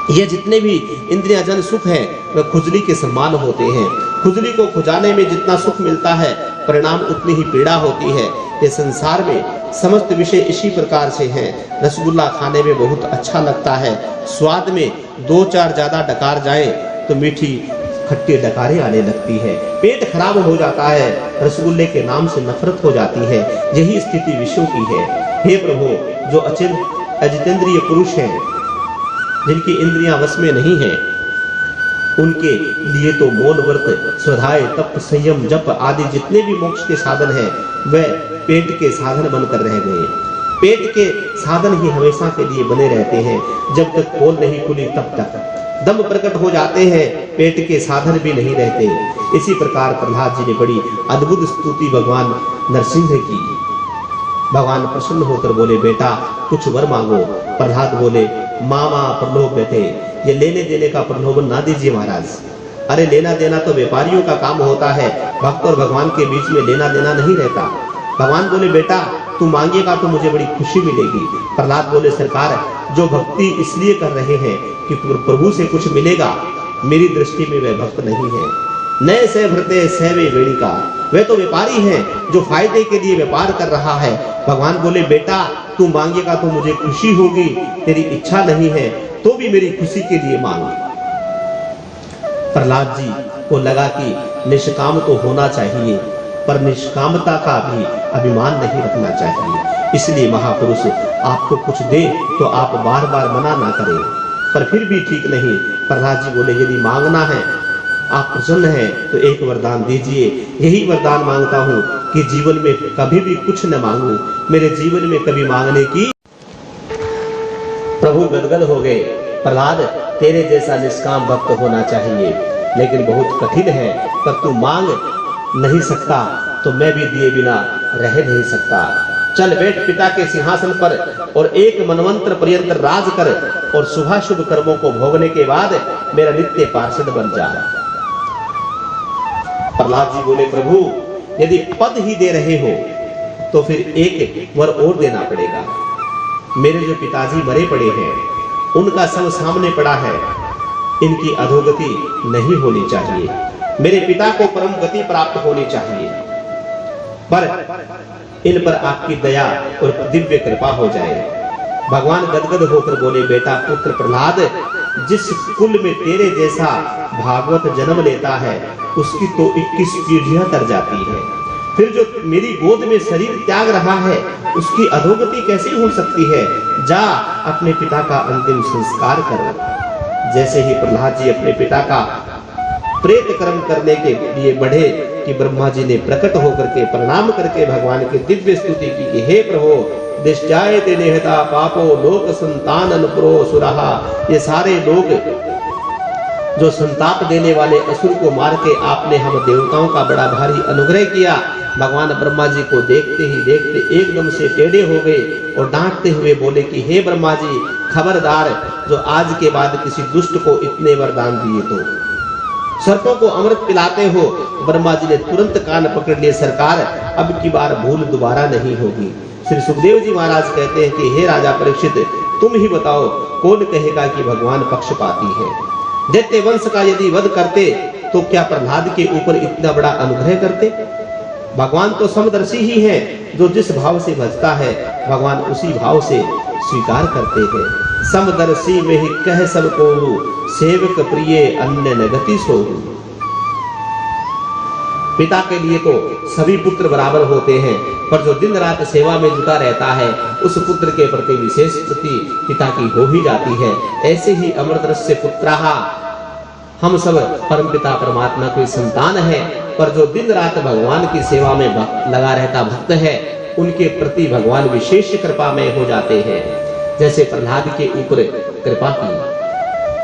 ये जितने भी इंद्रियां जन सुख है, वह खुजली के समान होते हैं। खुजली को खुजाने में जितना सुख मिलता है, परिणाम उतनी ही पीड़ा होती है। ये संसार में समस्त विषय इसी प्रकार से हैं। रसगुल्ला खाने में बहुत अच्छा लगता है, स्वाद में 2-4 ज्यादा डकार जाए तो मीठी खट्टी डकारें आने लगती है। पेट खराब हो जाता है, रसगुल्ले के नाम से नफरत हो जाती है। यही स्थिति विश्व की है। हे प्रभु, जो अजितेंद्रिय पुरुष हैं, जिनकी इंद्रियां वश में नहीं है, उनके लिए तो मौन व्रत, स्वाध्याय, तप, संयम, जप आदि जितने भी मोक्ष के साधन हैं, वह पेट के साधन बनकर रह गए। पेट के साधन ही हमेशा के लिए बने रहते हैं। जब तक पोल नहीं खुली तब तक दम प्रकट हो जाते हैं, पेट के साधन भी नहीं रहते। इसी प्रकार प्रहलाद जी ने बड़ी अद्भुत स्तुति भगवान नरसिंह की। भगवान प्रसन्न होकर बोले, बेटा कुछ वर मांगो। प्रहलाद बोले, मामा प्रलोभ बैठे, ये लेने देने का प्रलोभन ना दीजिए महाराज। अरे लेना देना तो व्यापारियों का काम होता है, भक्त और भगवान के बीच में लेना देना नहीं रहता। भगवान बोले, बेटा तू मांगेगा तो मुझे बड़ी खुशी मिलेगी। प्रहलाद बोले, सरकार जो भक्ति इसलिए कर रहे हैं कि प्रभु से कुछ मिलेगा, मेरी दृष्टि में वह भक्त नहीं है। नए से भ्रते सेवे वेणिका, वे तो व्यापारी हैं जो फायदे के लिए व्यापार कर रहा है। भगवान बोले, बेटा तू मांगेगा तो मुझे खुशी होगी, तेरी इच्छा नहीं है तो भी मेरी खुशी के लिए मांग। प्रहलाद जी को लगा कि निष्काम तो होना चाहिए, पर निष्कामता का भी अभिमान नहीं रखना चाहिए। इसलिए महापुरुष आपको कुछ दे तो आप बार बार मना ना करें, पर फिर भी ठीक नहीं। प्रहलाद जी बोले, यदि मांगना है, आप प्रसन्न हैं तो एक वरदान दीजिए। यही वरदान मांगता हूँ कि जीवन में कभी भी कुछ न मांगूं, मेरे जीवन में कभी मांगने की। प्रभु गदगद हो गए। प्रहलाद, तेरे जैसा निष्काम भक्त होना चाहिए, लेकिन बहुत कठिन है। पर तू मांग नहीं सकता तो मैं भी दिए बिना रह नहीं सकता। चल बैठ पिता के सिंहासन पर और एक मनवंतर पर्यंत राज कर, और शुभ शुभ कर्मों को भोगने के बाद मेरा नित्य पार्षद बन जा। प्रहलाद जी बोले, प्रभु यदि पद ही दे रहे हो तो फिर एक वर और देना पड़ेगा। मेरे जो पिताजी मरे पड़े हैं, उनका सब सामने पड़ा है, इनकी अधोगति नहीं होनी चाहिए। मेरे पिता को परम गति प्राप्त होनी चाहिए, पर इन पर आपकी दया और दिव्य कृपा हो जाए। भगवान गदगद होकर बोले, बेटा पुत्र प्रहलाद, जिस कुल में तेरे जैसा भागवत जन्म लेता है, उसकी तो 21 पीढ़ियां तर जाती है। फिर जो मेरी गोद में शरीर त्याग रहा है, उसकी अधोगति कैसे हो सकती है? जा अपने पिता का अंतिम संस्कार कर। जैसे ही प्रहलाद जी अपने पिता का प्रेत कर्म करने के लिए बढ़े कि ब्रह्मा जी ने प्रकट होकर के प्रणाम करके भगवान की दिव्य स्तुति की कि हे प्रभु, दिष्टायते नेहता पापो लोक संतानन प्रो सुरहा। ये सारे लोग जो संताप देने वाले असुर को मार के आपने हम देवताओं का बड़ा भारी अनुग्रह किया। भगवान ब्रह्मा जी को देखते ही देखते एकदम से टेढ़े हो गए और डांटते हुए बोले कि हे ब्रह्मा जी, खबरदार, जो आज के बाद किसी दुष्ट को इतने वरदान दिए तो सर्पों को अमृत पिलाते हो। ब्रह्मा जी ने तुरंत कान पकड़ लिए, सरकार अब की बार भूल दोबारा नहीं होगी। श्री सुखदेव जी महाराज कहते हैं कि हे राजा परीक्षित, तुम ही बताओ कौन कहेगा कि भगवान पक्षपाती है। दैत्य वंश का यदि वध करते तो क्या प्रहलाद के ऊपर इतना बड़ा अनुग्रह करते? भगवान तो समदर्शी ही है, जो जिस भाव से भजता है भगवान उसी भाव से स्वीकार करते हैं। समदर्शी में ही कह सबको, सेवक प्रिय अन्य न गति सोहु। पिता के लिए तो सभी पुत्र बराबर होते हैं, पर जो दिन रात सेवा में जुटा रहता है, उस पुत्र के प्रति विशेष प्रति पिता की हो ही जाती है। ऐसे ही अमृतरस्य पुत्राः हम सब परमपिता परमात्मा की संतान है, पर जो दिन रात भगवान की सेवा में लगा रहता भक्त है, उनके प्रति भगवान विशेष कृपा में हो जाते हैं। जैसे प्रहलाद के ऊपर कृपा की।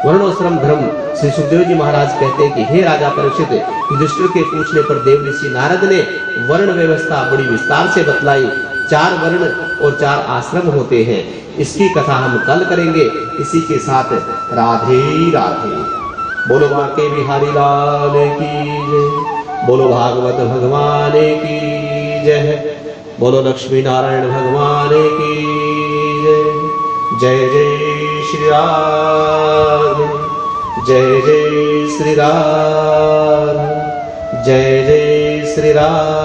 वर्णाश्रम धर्म श्री सुखदेव जी महाराज कहते हैं कि हे राजा परीक्षित, युधिष्ठिर के पूछने पर देव ऋषि नारद ने वर्ण व्यवस्था बड़ी विस्तार से बतलाई। 4 वर्ण और 4 आश्रम होते हैं। इसकी कथा हम कल करेंगे। इसी के साथ राधे राधे। बोलो बांके बिहारी लाल की जय, बोलो भागवत भगवान की जय, बोलो लक्ष्मी नारायण भगवान की जय। जय जय श्री राम, जय जय श्री राम, जय जय श्री राम।